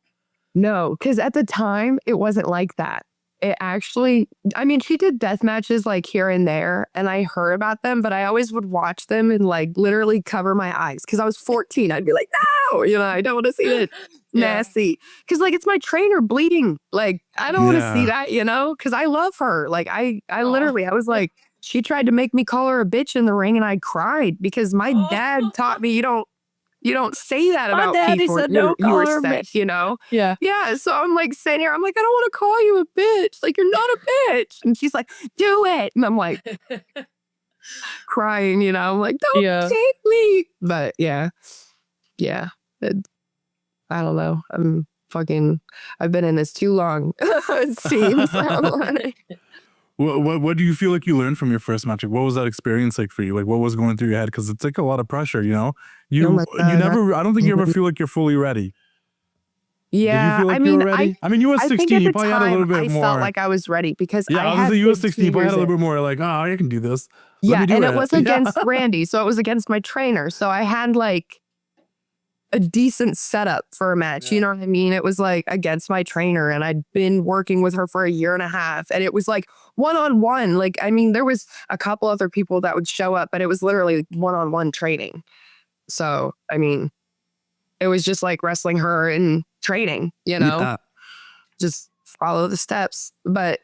No, because at the time it wasn't like that. It actually, I mean, she did death matches like here and there, and I heard about them, but I always would watch them and like literally cover my eyes because I was 14. I'd be like, no, I don't want to see it. Nasty. Because like it's my trainer bleeding. Like, I don't want to see that, because I love her. Like, I literally, I was like, she tried to make me call her a bitch in the ring, and I cried because my dad taught me you don't say that My about daddy people said, you "Don't call her a respect, Yeah. Yeah, so I'm like sitting here, I'm like, I don't want to call you a bitch. Like, you're not a bitch. And she's like, do it. And I'm like crying, I'm like, don't take me. But yeah. I don't know. I've been in this too long. It seems. What do you feel like you learned from your first match? Like, what was that experience like for you? Like, what was going through your head? Because it's like a lot of pressure, You Oh my God. never. I don't think you ever feel like you're fully ready. Yeah, Did you feel like you were ready? I mean, you were I think 16. at You the probably had a little time bit I more. felt like I was ready because yeah, I had obviously you were big 16. You probably had a cheaters little in. bit more like, oh, I can do this. Yeah, do and it it. was against Randy, so it was against my trainer. So I had like a decent setup for a match. You know what I mean? It was like against my trainer, and I'd been working with her for a year and a half, and it was like one-on-one. Like, I mean, there was a couple other people that would show up, but it was literally one-on-one training. So, I mean, it was just like wrestling her and training, Yeah. just follow the steps. But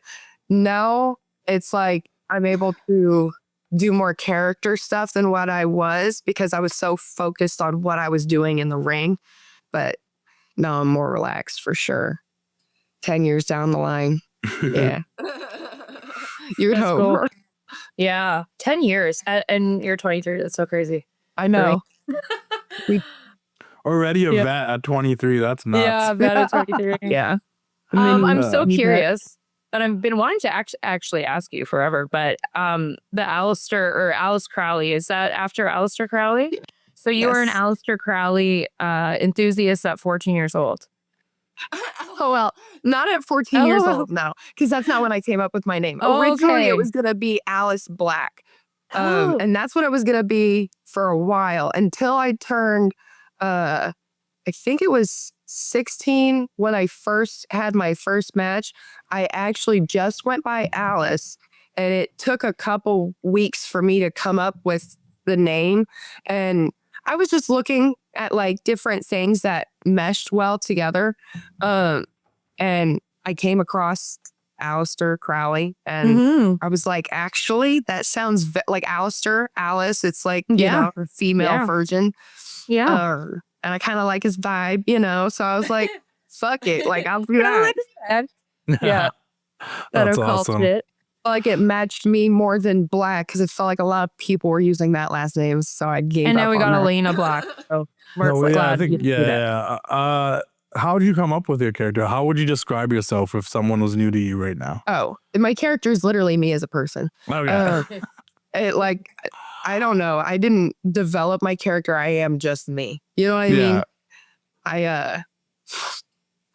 now it's like I'm able to do more character stuff than what I was because I was so focused on what I was doing in the ring. But now I'm more relaxed for sure. 10 years down the line. Yeah. You would That's hope. cool. Yeah. 10 years. And you're 23. That's so crazy. I know. Already a Yeah. vet at 23. That's nuts. Yeah, that is 23. Yeah. I'm so you bet. curious, and I've been wanting to actually ask you forever, but the Alice Crowley, is that after Alistair Crowley? So you were an Yes. Alistair Crowley enthusiast at 14 years old. Oh, well, not at 14 years Oh. old, no, because that's not when I came up with my name. Oh, Originally, okay. it was going to be Alice Black. Oh. And that's what it was going to be for a while until I turned, I think it was 16 when I first had my first match. I actually just went by Alice, and it took a couple weeks for me to come up with the name. And I was just looking at like different things that meshed well together. And I came across Alistair Crowley, and Mhm. I was like, actually, that sounds like Alistair, Alice. It's like, Yeah. a female Yeah. version. Yeah. And I kind of like his vibe, so I was like, fuck it. Like, I'll do that. Yeah. That's Better call awesome. it. Like, it matched me more than Black because it felt like a lot of people were using that last name. So I gave And up now we on got that. Elena Black. So we're No, yeah, I glad you think did that. yeah. How do you come up with your character? How would you describe yourself if someone was new to you right now? Oh, and my character is literally me as a person. Okay. I don't know. I didn't develop my character. I am just me. You know what I mean? I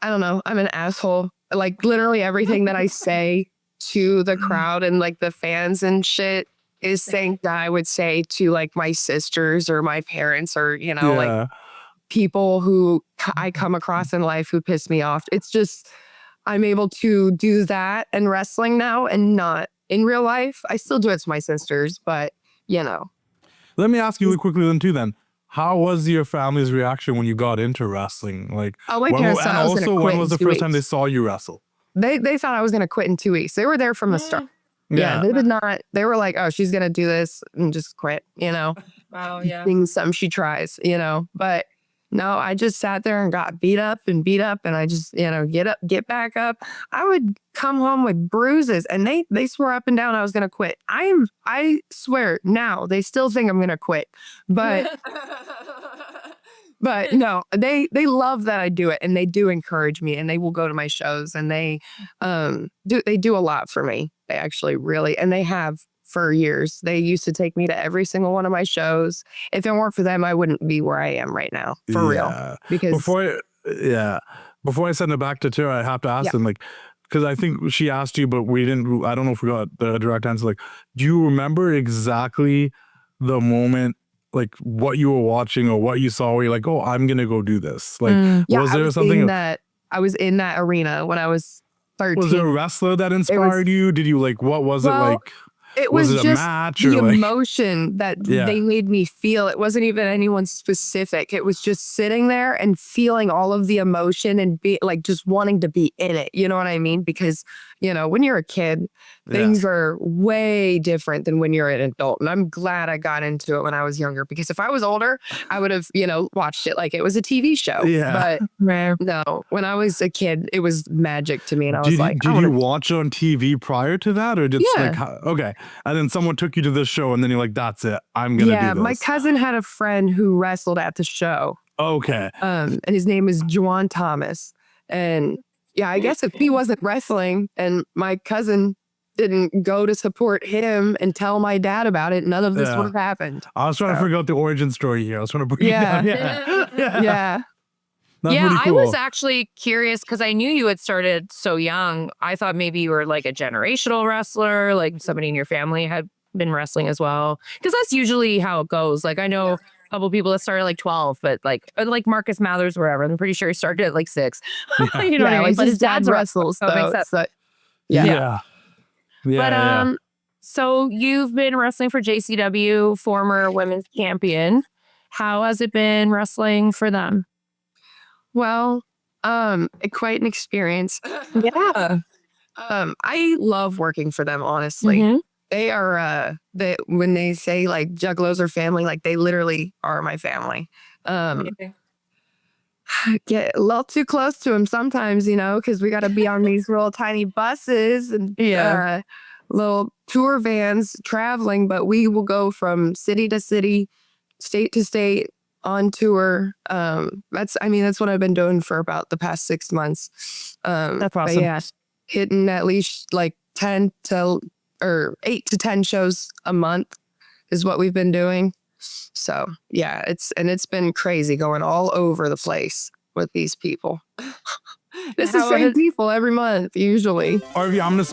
don't know. I'm an asshole. Like, literally everything that I say to the crowd and like the fans and shit is things that I would say to like my sisters or my parents or, like people who I come across in life who piss me off. It's just, I'm able to do that in wrestling now and not in real life. I still do it to my sisters, but Let me ask you really quickly then too. Then, how was your family's reaction when you got into wrestling? Like, my parents thought I was gonna quit when was in the 2 first time they weeks. saw you wrestle? They thought I was gonna quit in 2 weeks. They were there from the start. Yeah, they did not. They were like, "Oh, she's gonna do this and just quit," you know. Wow, yeah. Being something she tries, you know. But no, I just sat there and got beat up, and I just, you know, get up, get back up. I would come home with bruises, and they swore up and down I was gonna quit. I swear now they still think I'm gonna quit, but but no, they love that I do it, and they do encourage me, and they will go to my shows, and they do a lot for me. They actually really, and they have for years. They used to take me to every single one of my shows. If it weren't for them, I wouldn't be where I am right now, for real. Because before I send it back to Tara, I have to ask them, like, because I think she asked you, but we didn't. I don't know if we got the direct answer. Like, do you remember exactly the moment, like what you were watching or what you saw where you're like, oh, I'm gonna go do this? Like, was there something I was in that arena when I was 13. Was there a wrestler that inspired you? Did you like, what was it like? It was it a just match the or like emotion that they made me feel. It wasn't even anyone specific. It was just sitting there and feeling all of the emotion and be like just wanting to be in it. You know what I mean? Because, you know, when you're a kid, things are way different than when you're an adult. And I'm glad I got into it when I was younger, because if I was older, I would have, you know, watched it like it was a TV show. But no, when I was a kid, it was magic to me. And I was like, did you watch it on TV prior to that? Or just like, okay. And then someone took you to this show and then you're like, that's it. I'm going to do this. My cousin had a friend who wrestled at the show. Okay. And his name is Juwan Thomas. And I guess if he wasn't wrestling and my cousin didn't go to support him and tell my dad about it, none of this would have happened. I was trying to figure out the origin story here. I was trying to bring it down. Yeah. That's pretty I cool. was actually curious because I knew you had started so young. I thought maybe you were like a generational wrestler, like somebody in your family had been wrestling as well. Because that's usually how it goes. Like I know a couple people that started like 12, but like Marcus Mathers, wherever. I'm pretty sure he started at like 6. You know what I mean? But his dad's wrestles. So it makes sense. So, so you've been wrestling for JCW, former women's champion. How has it been wrestling for them? Well, quite an experience. I love working for them, honestly. They are when they say like juggalos are family, like they literally are my family. Get a little too close to them sometimes, you know, because we got to be on these real tiny buses and little tour vans traveling, but we will go from city to city, state to state, on tour. That's what I've been doing for about the past 6 months. That's awesome. Hitting at least like 8 to 10 shows a month is what we've been doing. So it's been crazy going all over the place with these people. It's the same people every month usually. RV, I'm gonna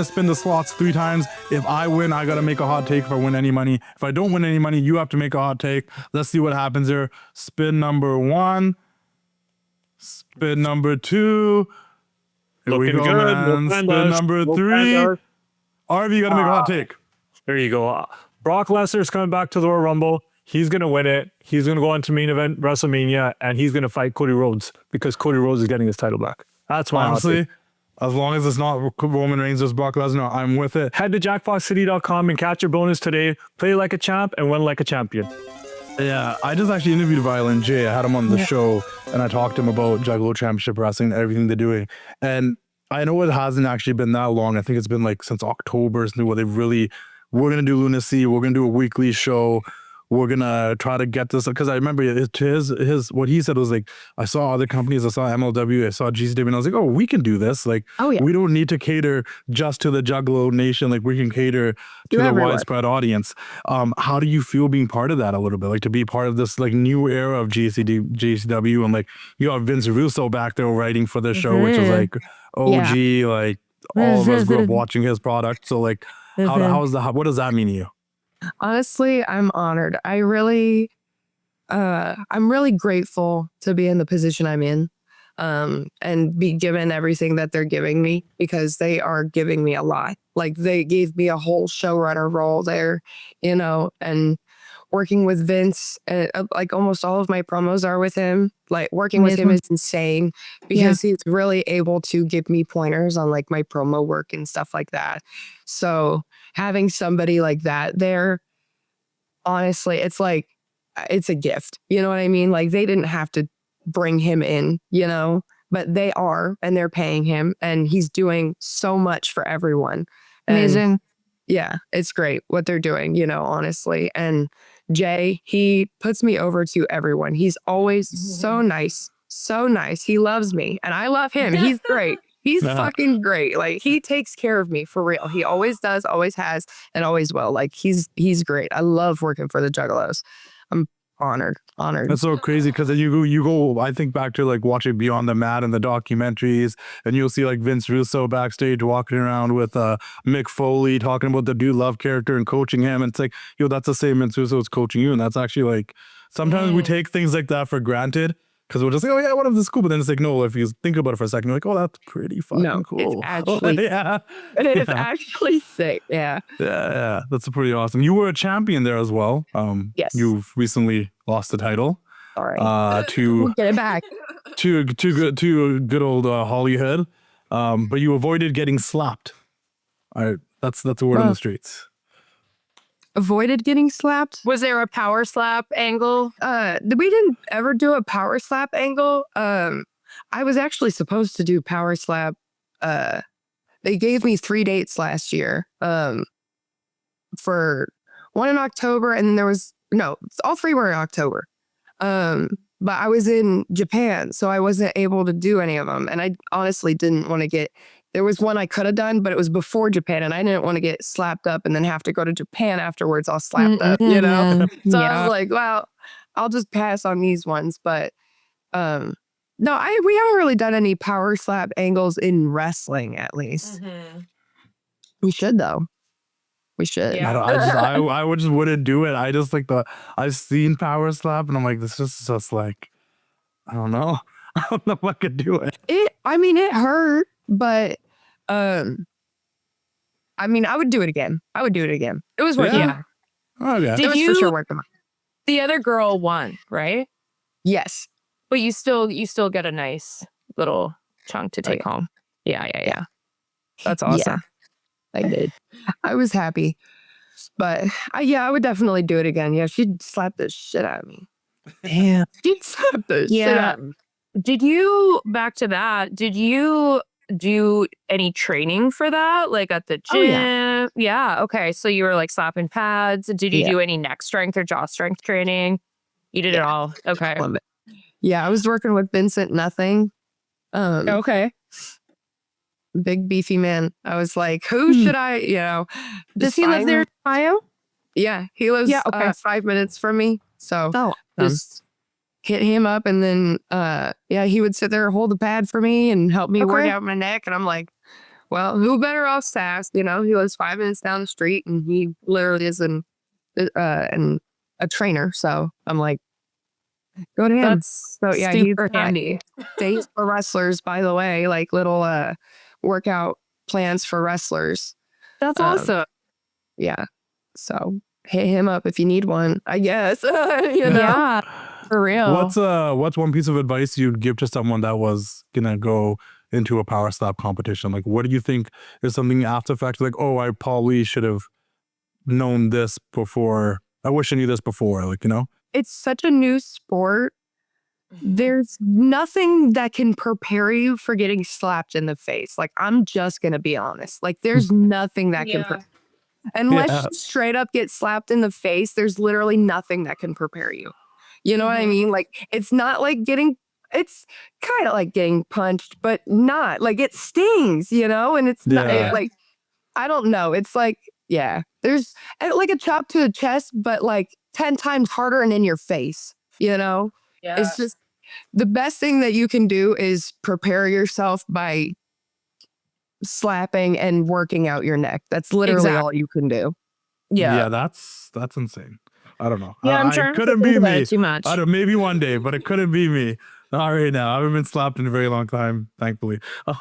spin the slots 3 times. If I win, I gotta make a hot take. If I win any money, if I don't win any money, you have to make a hot take. Let's see what happens here. Spin number 1. Spin number 2. Here we go, man. Spin number 3. RV, you gotta make a hot take. There you go. Brock Lesnar's coming back to the Royal Rumble. He's going to win it. He's going to go on to main event WrestleMania, and he's going to fight Cody Rhodes because Cody Rhodes is getting his title back. That's my honestly, as long as it's not Roman Reigns versus Brock Lesnar, I'm with it. Head to jackboxcity.com and catch your bonus today. Play like a champ and win like a champion. Yeah, I just actually interviewed Violent J. I had him on the show, and I talked to him about Juggalo Championship Wrestling and everything they're doing. And I know it hasn't actually been that long. I think it's been like since October, where they really, we're going to do Lunacy. We're going to do a weekly show. We're going to try to get this, because I remember his what he said was like, I saw other companies, I saw MLW, I saw GCW, and I was like, oh, we can do this. Like, we don't need to cater just to the Juggalo Nation. Like, we can cater to the widespread audience. How do you feel being part of that a little bit? Like, to be part of this like new era of GCW, and like, you have Vince Russo back there writing for this show, which is like OG, like all of us grew up watching his product. So like, what does that mean to you? Honestly, I'm honored. I'm really grateful to be in the position I'm in, and be given everything that they're giving me, because they are giving me a lot. Like, they gave me a whole showrunner role there, you know, and working with Vince, like almost all of my promos are with him. Like working with him is insane because he's really able to give me pointers on like my promo work and stuff like that. So having somebody like that there, honestly, it's like, it's a gift. You know what I mean? Like they didn't have to bring him in, you know, but they are, and they're paying him, and he's doing so much for everyone. Amazing. Yeah, it's great what they're doing, you know, honestly. And Jay, he puts me over to everyone. He's always so nice, so nice. He loves me and I love him. He's great. He's fucking great. Like he takes care of me for real. He always does, always has, and always will. Like he's great. I love working for the Juggalos. I'm honored. That's so crazy because you go, I think back to like watching Beyond the Mat and the documentaries, and you'll see like Vince Russo backstage walking around with Mick Foley talking about the Dude Love character and coaching him. And it's like, yo, that's the same Vince Russo is coaching you. And that's actually like, sometimes we take things like that for granted because we're just like, oh yeah, what if this is cool? But then it's like, no, if you think about it for a second, you're like, oh, that's pretty fucking cool. It's actually, it's actually sick. Yeah. Yeah. That's pretty awesome. You were a champion there as well. Yes. You've recently lost the title. All right. To get it back. to good old Hollywood. But you avoided getting slapped. All right. That's the word on the streets. Avoided getting slapped. Was there a power slap angle? We didn't ever do a power slap angle. I was actually supposed to do power slap. They gave me 3 dates last year. For one in October, and then there was all 3 were in October. But I was in Japan, so I wasn't able to do any of them. And I honestly didn't want to get. There was one I could have done, but it was before Japan, and I didn't want to get slapped up and then have to go to Japan afterwards all slapped up, you know? So I was like, well, I'll just pass on these ones. But no, we haven't really done any power slap angles in wrestling, at least. We should, though. We should. Yeah. I just wouldn't do it. I just like I've seen power slap, and I'm like, this is just like, I don't know. I don't know if I could do it. It hurt. But, I would do it again. It was worth it. Yeah. Okay. It was for sure worth it. The other girl won, right? Yes. But you still get a nice little chunk to take home. Yeah. That's awesome. Yeah, I did. I was happy. But, I would definitely do it again. Yeah, she'd slap the shit out of me. Damn. She'd slap the shit out of me. Did you do any training for that, like at the gym? Yeah. Okay. So you were like slapping pads. Did you do any neck strength or jaw strength training? You did it all. Okay. Love it. Yeah, I was working with Vincent Nothing. Okay. Big beefy man. I was like, who should I? Does he live there in Ohio? Yeah, he lives 5 minutes from me. So just hit him up, and then he would sit there and hold the pad for me and help me work out my neck. And I'm like, well, who better off Sass? He lives 5 minutes down the street, and he literally is a trainer. So I'm like, go to him. That's super handy. Days for wrestlers, by the way, like little workout plans for wrestlers. That's awesome. Yeah. So hit him up if you need one, I guess. Yeah. For real. What's one piece of advice you'd give to someone that was gonna go into a power slap competition? Like, what do you think is something after the fact, like, oh, I probably should have known this before. I wish I knew this before, like, It's such a new sport. There's nothing that can prepare you for getting slapped in the face. Like, I'm just gonna be honest. Like, there's nothing that can unless you straight up get slapped in the face, there's literally nothing that can prepare you. You know what I mean? Like, it's not like it's kind of like getting punched, but not like it stings, and it's not like, I don't know. It's like, there's like a chop to the chest, but like 10 times harder and in your face, It's just the best thing that you can do is prepare yourself by slapping and working out your neck. That's literally all you can do. Yeah, that's insane. I don't know. Yeah, I'm sure. It couldn't be me. Too much. I don't. Maybe one day, but it couldn't be me. Not right now. I haven't been slapped in a very long time, thankfully. Back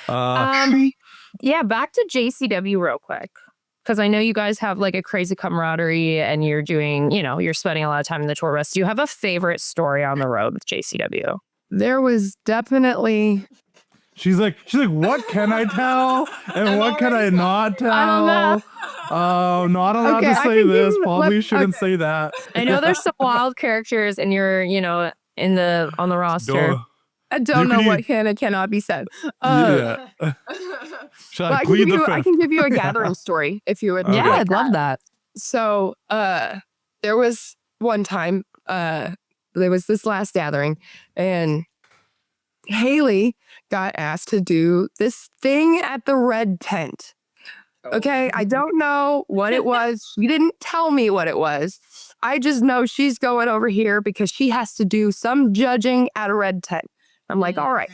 to JCW real quick. because I know you guys have like a crazy camaraderie and you're doing, you're spending a lot of time in the tour bus. Do you have a favorite story on the road with JCW? There was definitely. She's like, what can I tell and what can I not tell? I don't know. Oh, not allowed Okay, to I say can this. give- Probably let- shouldn't okay. say that. I know there's some wild characters and you're, on the roster. Duh. I don't You know can what use- can and cannot be said. Yeah. Should Well, I I plead the I fifth? can give you a gathering story if you would. Okay. Yeah, like I'd love that. So there was one time there was this last gathering and Haley got asked to do this thing at the red tent. Okay, I don't know what it was. She didn't tell me what it was. I just know she's going over here because she has to do some judging at a red tent. I'm like, all right.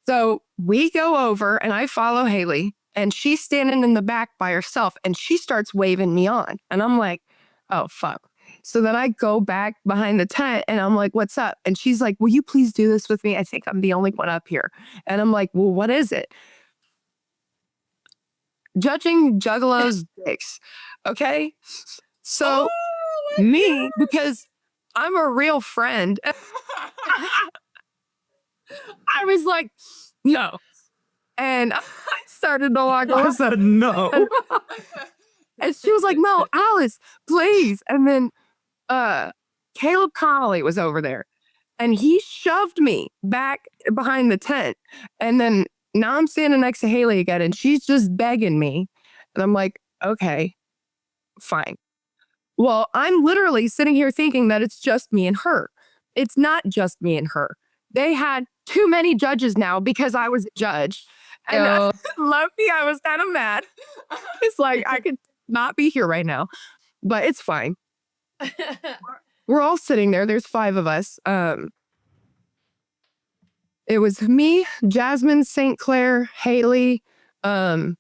So we go over and I follow Haley and she's standing in the back by herself and she starts waving me on. And I'm like, oh, fuck. So then I go back behind the tent and I'm like, what's up? And she's like, will you please do this with me? I think I'm the only one up here. And I'm like, well, what is it? Judging juggalos' dicks. Okay. So me, because I'm a real friend, I was like, no. And I started to walk I away. said no. And she was like, no, Alice, please. And then Caleb Connolly was over there and he shoved me back behind the tent. And then now I'm standing next to Haley again and she's just begging me. And I'm like, okay, fine. Well, I'm literally sitting here thinking that it's just me and her. It's not just me and her. They had too many judges now because I was a judge. And lucky I was kind of mad. It's like I could not be here right now, but it's fine. We're all sitting there. There's 5 of us. It was me, Jasmine St. Clair, Haley, and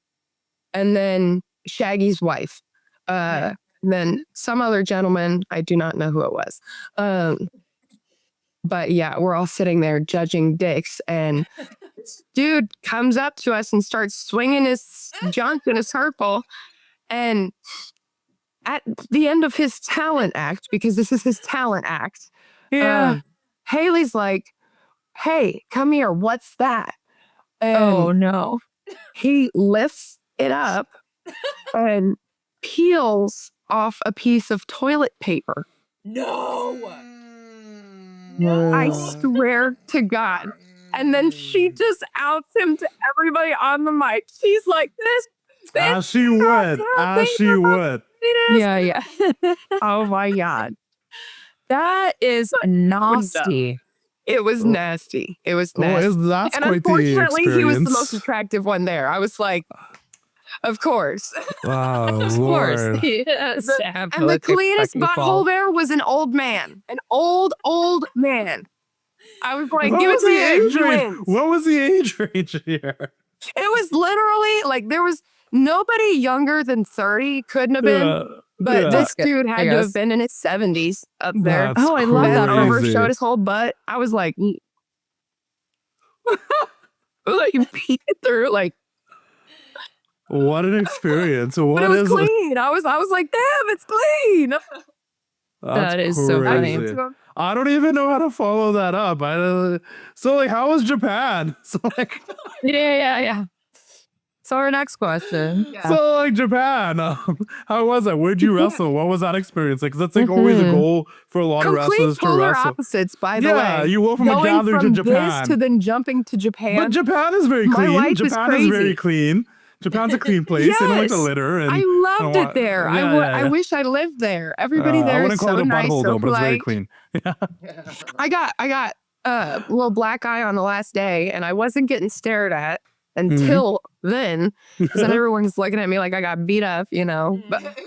then Shaggy's wife. Then some other gentleman. I do not know who it was. But yeah, we're all sitting there judging dicks, and this dude comes up to us and starts swinging his junk in a circle. And at the end of his talent act, because this is his talent act, Haley's like, hey, come here. What's that? And Oh, no. he lifts it up and peels off a piece of toilet paper. I swear to God. And then she just outs him to everybody on the mic. She's like, this. As she would. As she would. Yeah. Oh my God. That is nasty. It was nasty. It was Oh, nasty. that's And quite the unfortunately, he was the most experience. attractive one there. I was like, of course. Wow, Of course. Lord. Yes, And the cleanest butthole there was an old man. An old man. I was like, What give it was to the him. age He range? wins. What was the age range here? It was literally like there was nobody younger than 30 couldn't have been. But yeah. this dude had to guess. have been in his 70s up there. That's Oh, I love that Bent for over, crazy. showed his whole butt. I was like, like peeked through, like, What an experience. What but it was is clean. I was like, damn, it's clean. That's That is so funny. crazy. I don't even know how to follow that up. So like, how was Japan? So like, Yeah. So our next question. so like Japan. How was it? Where'd you wrestle? What was that experience like? 'Cause that's like always a goal for a lot of Complete wrestlers to polar wrestle. opposites, by the Yeah, way. you go from a Going gathering from to Japan. this to then jumping to Japan. But Japan is very My clean. life is Japan is very crazy. clean. Japan's a clean place. They don't like to Yes. litter. And I loved and it there. Yeah, I wish I lived there. Everybody I there wouldn't is call so it a nice, butthole so though, but it's very polite. clean. I got a little black eye on the last day, and I wasn't getting stared at until then, because then everyone's looking at me like I got beat up, you know. But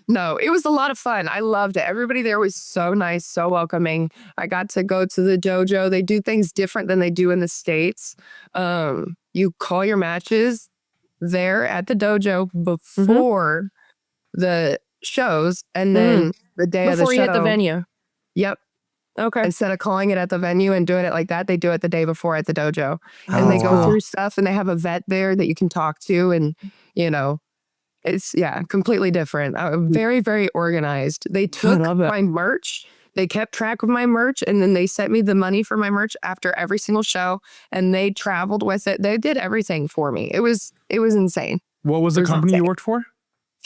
no, it was a lot of fun. I loved it. Everybody there was so nice, so welcoming. I got to go to the dojo. They do things different than they do in the States. You call your matches there at the dojo before the shows, and then the day of the show. Before you hit the venue. Yep. Okay. Instead of calling it at the venue and doing it like that, they do it the day before at the dojo. And Oh, they go wow. through stuff, and they have a vet there that you can talk to and, you know, It's completely different. Very, very organized. They took my merch. They kept track of my merch, and then they sent me the money for my merch after every single show, and they traveled with it. They did everything for me. It was insane. What was the company you worked for?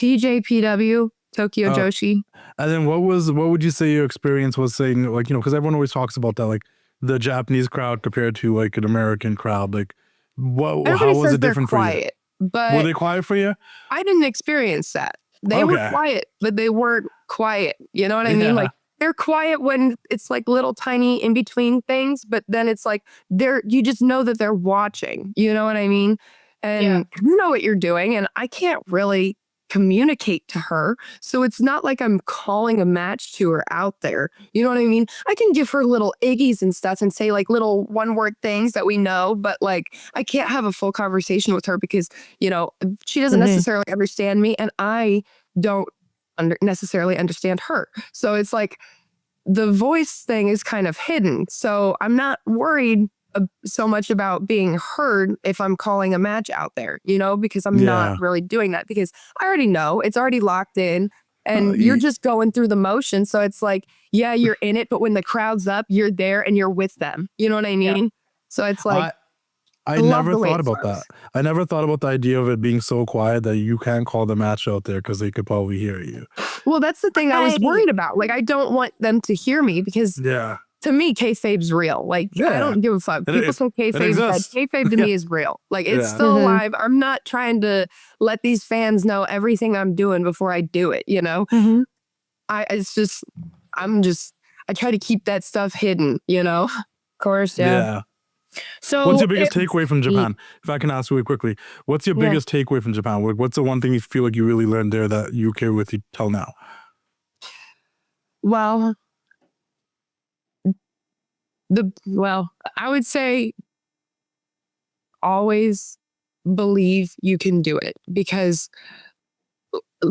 TJPW, Tokyo Joshi. And then what would you say your experience was, saying, like, because everyone always talks about that, like the Japanese crowd compared to like an American crowd, like how was it different for you? But were they quiet for you? I didn't experience that. They were quiet, but they weren't quiet. You know what I mean? Like, they're quiet when it's like little tiny in between things, but then it's like you just know that they're watching. You know what I mean? And you know what you're doing, and I can't really communicate to her. So it's not like I'm calling a match to her out there. You know what I mean? I can give her little iggies and stuff and say like little one-word things that we know, but like I can't have a full conversation with her because, she doesn't necessarily understand me, and I don't necessarily understand her. So it's like the voice thing is kind of hidden. So I'm not worried so much about being heard if I'm calling a match out there, because I'm not really doing that, because I already know it's already locked in, and you're just going through the motion. So it's like, you're in it, but when the crowd's up, you're there and you're with them. You know what I mean? Yeah. So it's like, I never thought about that. I never thought about the idea of it being so quiet that you can't call the match out there because they could probably hear you. Well, that's the thing I was worried about. Like, I don't want them to hear me because to me, kayfabe's real. Like, I don't give a fuck. People say kayfabe's dead. Kayfabe to me is real. Like, it's still alive. I'm not trying to let these fans know everything I'm doing before I do it, I try to keep that stuff hidden, Of course, yeah. So what's your biggest takeaway from Japan? If I can ask really quickly, what's your biggest takeaway from Japan? What's the one thing you feel like you really learned there that you carry with you till now? Well, I would say always believe you can do it, because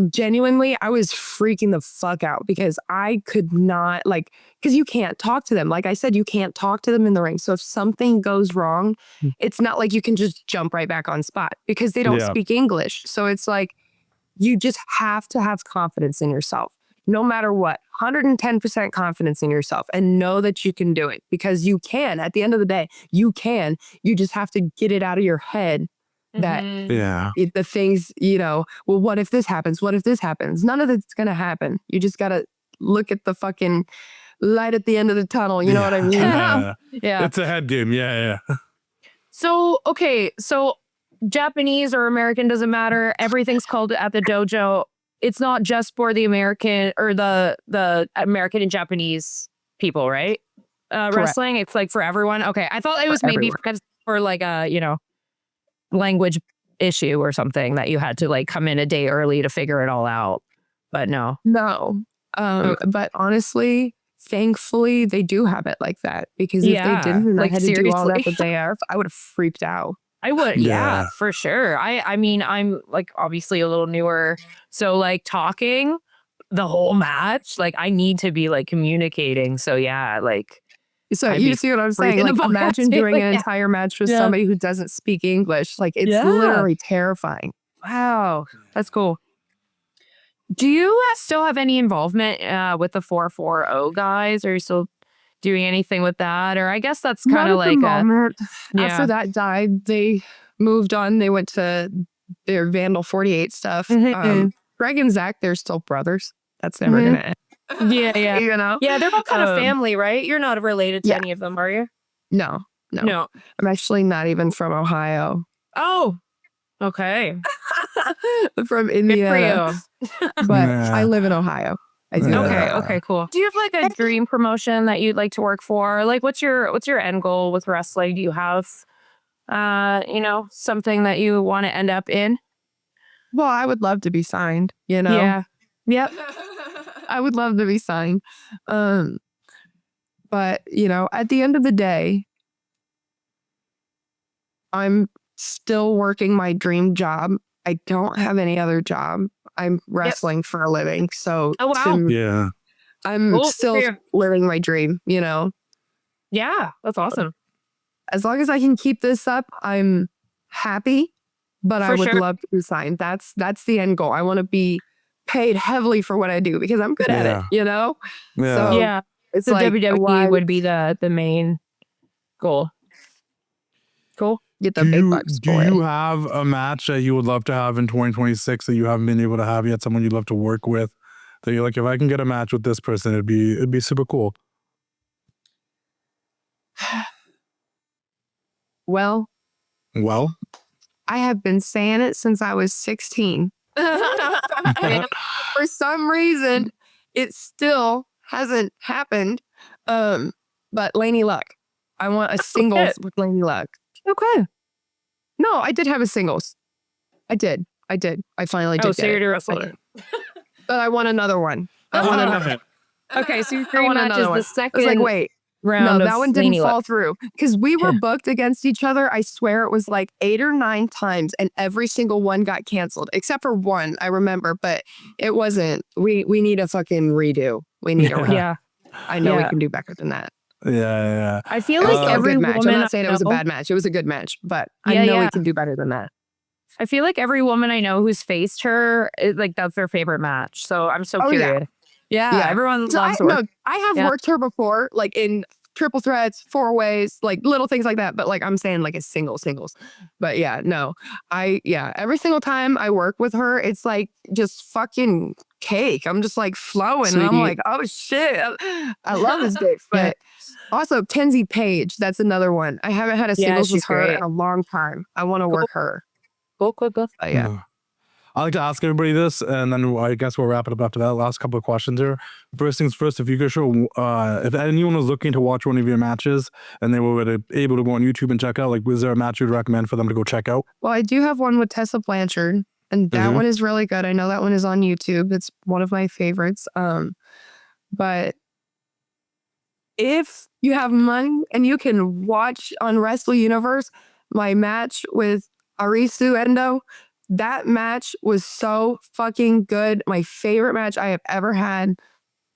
genuinely I was freaking the fuck out because I could not, because you can't talk to them. Like I said, you can't talk to them in the ring. So if something goes wrong, it's not like you can just jump right back on spot because they don't speak English. So it's like, you just have to have confidence in yourself. No matter what, 110% confidence in yourself, and know that you can do it, because you can. At the end of the day, you can. You just have to get it out of your head that the things, well, what if this happens? What if this happens? None of it's going to happen. You just got to look at the fucking light at the end of the tunnel. You know what I mean? Yeah. It's a head game. Yeah. So, okay. So Japanese or American, doesn't matter. Everything's called at the dojo. It's not just for the American or the American and Japanese people, right? Wrestling, it's like for everyone. Okay, I thought it was maybe because for like a language issue or something that you had to like come in a day early to figure it all out. But no. But honestly, thankfully, they do have it like that, because if they didn't, and I had to do all that the day of, I would have freaked out. I would, for sure. I mean, I'm like obviously a little newer, so like talking the whole match, like I need to be like communicating. So so you see what I'm saying? Like, imagine doing an entire match with somebody who doesn't speak English. Like, it's literally terrifying. Wow, that's cool. Do you still have any involvement with the 440 guys? Are you still doing anything with that? Or I guess that's kind of like after that died, they moved on. They went to their Vandal 48 stuff. Greg and Zach, they're still brothers. That's never gonna end. Yeah. Yeah, they're all kind of family, right? You're not related to any of them, are you? No. I'm actually not even from Ohio. Oh, okay. From Indiana. But I live in Ohio. I do. Okay, cool. Do you have like a dream promotion that you'd like to work for? Like, what's your end goal with wrestling? Do you have, something that you want to end up in? Well, I would love to be signed. Yeah. Yep. I would love to be signed. But at the end of the day, I'm still working my dream job. I don't have any other job. I'm wrestling for a living. So I'm still living my dream, Yeah, that's awesome. As long as I can keep this up, I'm happy. but I For would sure. love to be signed. That's the end goal. I want to be paid heavily for what I do because I'm good at it, you know? Yeah. So Yeah. it's So like, WWE why would be the main goal. Cool. get the big bucks Do for you it? have a match that you would love to have in 2026 that you haven't been able to have yet? Someone you'd love to work with that you're like, if I can get a match with this person, it'd be super cool. Well, I have been saying it since I was 16. And for some reason, it still hasn't happened. But Laney Luck. I want a singles with Laney Luck. Okay. No, I did have a singles. I did. I finally did. Oh, so get you're it. a wrestler. But I want another one. I want another. Okay, so your I dream want match is another one. the I was second like, wait, round no, of that one didn't Laney fall Luck. through because we were booked against each other. I swear it was like 8 or 9 times, and every single one got canceled except for one. I remember, but it wasn't. We need a fucking redo. We need a redo. Yeah. I know we Yeah. can do better than that. Yeah. I feel It was like still a every good match. I'm woman not saying I it was a know- bad match. It was a good match, but Yeah, I know yeah. we can do better than that. I feel like every woman I know who's faced her, like that's their favorite match. So I'm so Oh, yeah. curious. Yeah, everyone So loves I, her. no, I have Yeah. worked her before, like in triple threats, 4-ways, like little things like that. But like I'm saying, like a singles. But yeah, no, every single time I work with her, it's like just fucking cake. I'm just like flowing, and I'm Sweet. like, oh shit, I love this bitch. But also Kenzie Page, that's another one. I haven't had a Yeah, singles with she's her great. in a long time. I want to work her. Cool. But yeah. I like to ask everybody this, and then I guess we'll wrap it up after that. Last couple of questions here. First things first, if you could show, if anyone was looking to watch one of your matches and they were able to go on YouTube and check out, like, was there a match you'd recommend for them to go check out? Well, I do have one with Tessa Blanchard, and that one is really good. I know that one is on YouTube. It's one of my favorites. But if you have money and you can watch on Wrestle Universe, my match with Arisu Endo, that match was so fucking good. My favorite match I have ever had.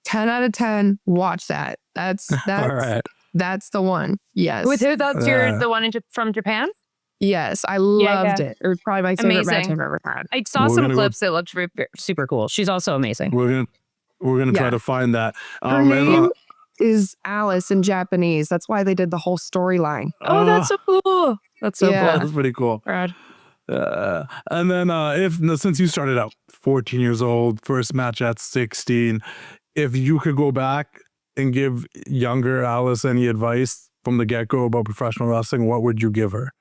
10 out of 10. Watch that. That's All right. That's the one. Yes. With who? That's the one from Japan? Yes, I loved it. It was probably my favorite match Amazing. I've ever had. I saw We're some gonna clips. It looked super cool. She's also amazing. We're gonna try Yeah. to find that. Her name is Alice in Japanese. That's why they did the whole storyline. Oh, that's so cool. That's so Yeah. cool. That's pretty cool. Rad. And then since you started out 14 years old, first match at 16, if you could go back and give younger Alice any advice from the get-go about professional wrestling, what would you give her?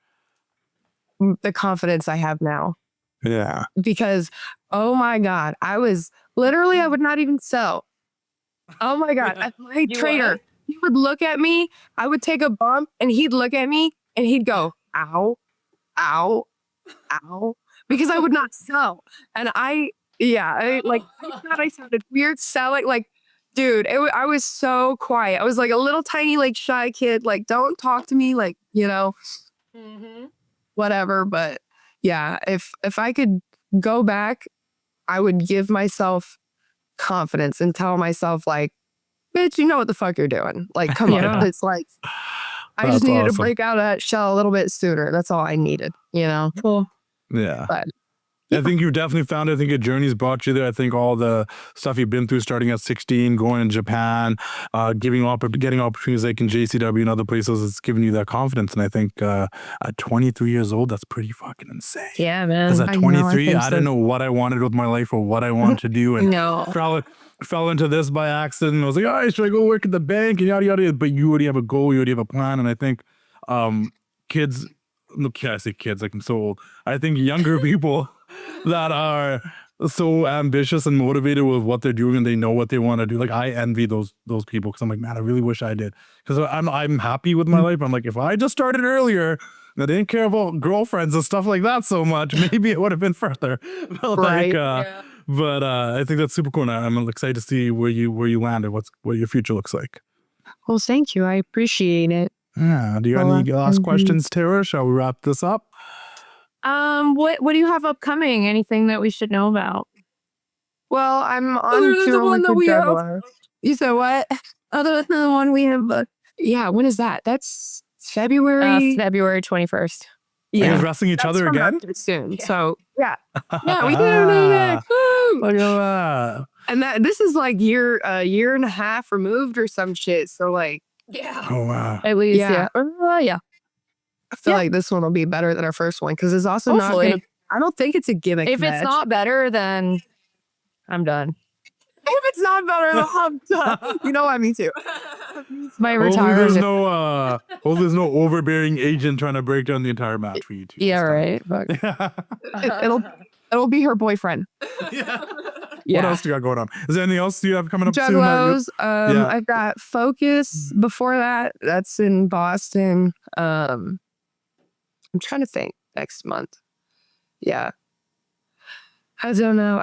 The confidence I have now. Yeah. Because, oh my God, I would not even sell. Oh my God, my trainer, he would look at me, I would take a bump, and he'd look at me, and he'd go, ow, ow, ow, because I would not sell. And I thought I sounded weird selling, like, dude, I was so quiet. I was like a little tiny, like, shy kid, like, don't talk to me, like, whatever. But yeah, if I could go back, I would give myself confidence and tell myself, like, bitch, you know what the fuck you're doing. Like, come on. It's like, I just needed to break out of that shell a little bit sooner. That's all I needed, Cool. Yeah. But I think you definitely found it. I think your journey's brought you there. I think all the stuff you've been through starting at 16, going in Japan, getting opportunities like in JCW and other places, it's given you that confidence. And I think at 23 years old, that's pretty fucking insane. Yeah, man. Because at 23, I so. didn't know what I wanted with my life or what I wanted to do. And fell into this by accident. And I was like, all right, should I go work at the bank and yada, yada. But you already have a goal. You already have a plan. And I think kids, I say kids, like I'm so old. I think younger people that are so ambitious and motivated with what they're doing and they know what they want to do. Like, I envy those people because I'm like, man, I really wish I did. Because I'm happy with my life. I'm like, if I just started earlier and I didn't care about girlfriends and stuff like that so much, maybe it would have been further. But I think that's super cool. And I'm excited to see where you landed, what your future looks like. well, thank you. I appreciate it. Yeah. Do you have any last questions, Tara? Shall we wrap this up? What do you have upcoming? Anything that we should know about? Well, I'm on Other than the tour one with that we have. Juggalo. You said what? Other than the one we have, Yeah, when is that? That's February. February 21st. You guys wrestling each other again? Soon. So yeah, we did it. Look at that. And this is like a year and a half removed or some shit. So like, Oh wow. At least, Yeah. yeah. I feel like this one will be better than our first one because it's also Hopefully. not gonna. I don't think it's a gimmick. If match. it's not better, then I'm done. If it's not better, then I'm done. You know what? Me too. My Hopefully retirement. there's no overbearing agent trying to break down the entire match for you two. Yeah, right. Fuck. It'll be her boyfriend. What else do you got going on? Is there anything else you have coming up soon? Juggalos. I've got Focus before that. That's in Boston. I'm trying to think next month. Yeah. I don't know.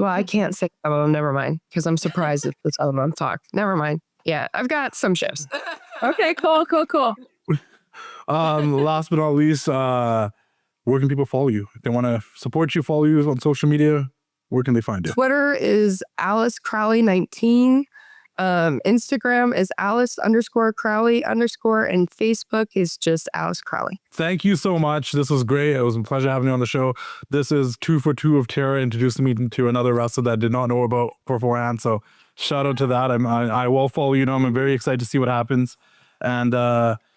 I can't say. Oh, never mind. Because I'm surprised if this other month talk. Never mind. Yeah, I've got some shifts. Okay, cool. Last but not least, where can people follow you? If they want to support you, follow you on social media, where can they find you? Twitter is Alice Crowley 19. Instagram is Alice_Crowley_ and Facebook is just Alice Crowley. Thank you so much. This was great. It was a pleasure having you on the show. This is 2 for 2 of Tara introducing me to another wrestler that I did not know about beforehand. So shout out to that. I will follow you. I'm very excited to see what happens. And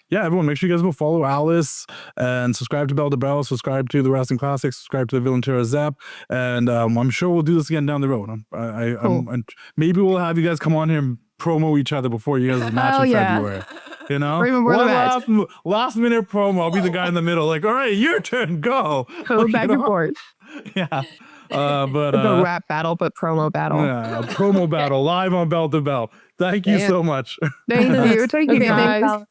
yeah, everyone, make sure you guys go follow Alice and subscribe to Bell to Bell, subscribe to the Wrestling Classics, subscribe to the Villain Tara Zap, and I'm sure we'll do this again down the road. And maybe we'll have you guys come on here and promo each other before you guys' match in February. You know, last minute promo. I'll be the guy in the middle, like, all right, your turn, go. Go back and forth. Yeah. But no rap battle, but promo battle. Yeah, a promo battle live on Bell to Bell. Thank you so much. Thank you. Thank you, guys.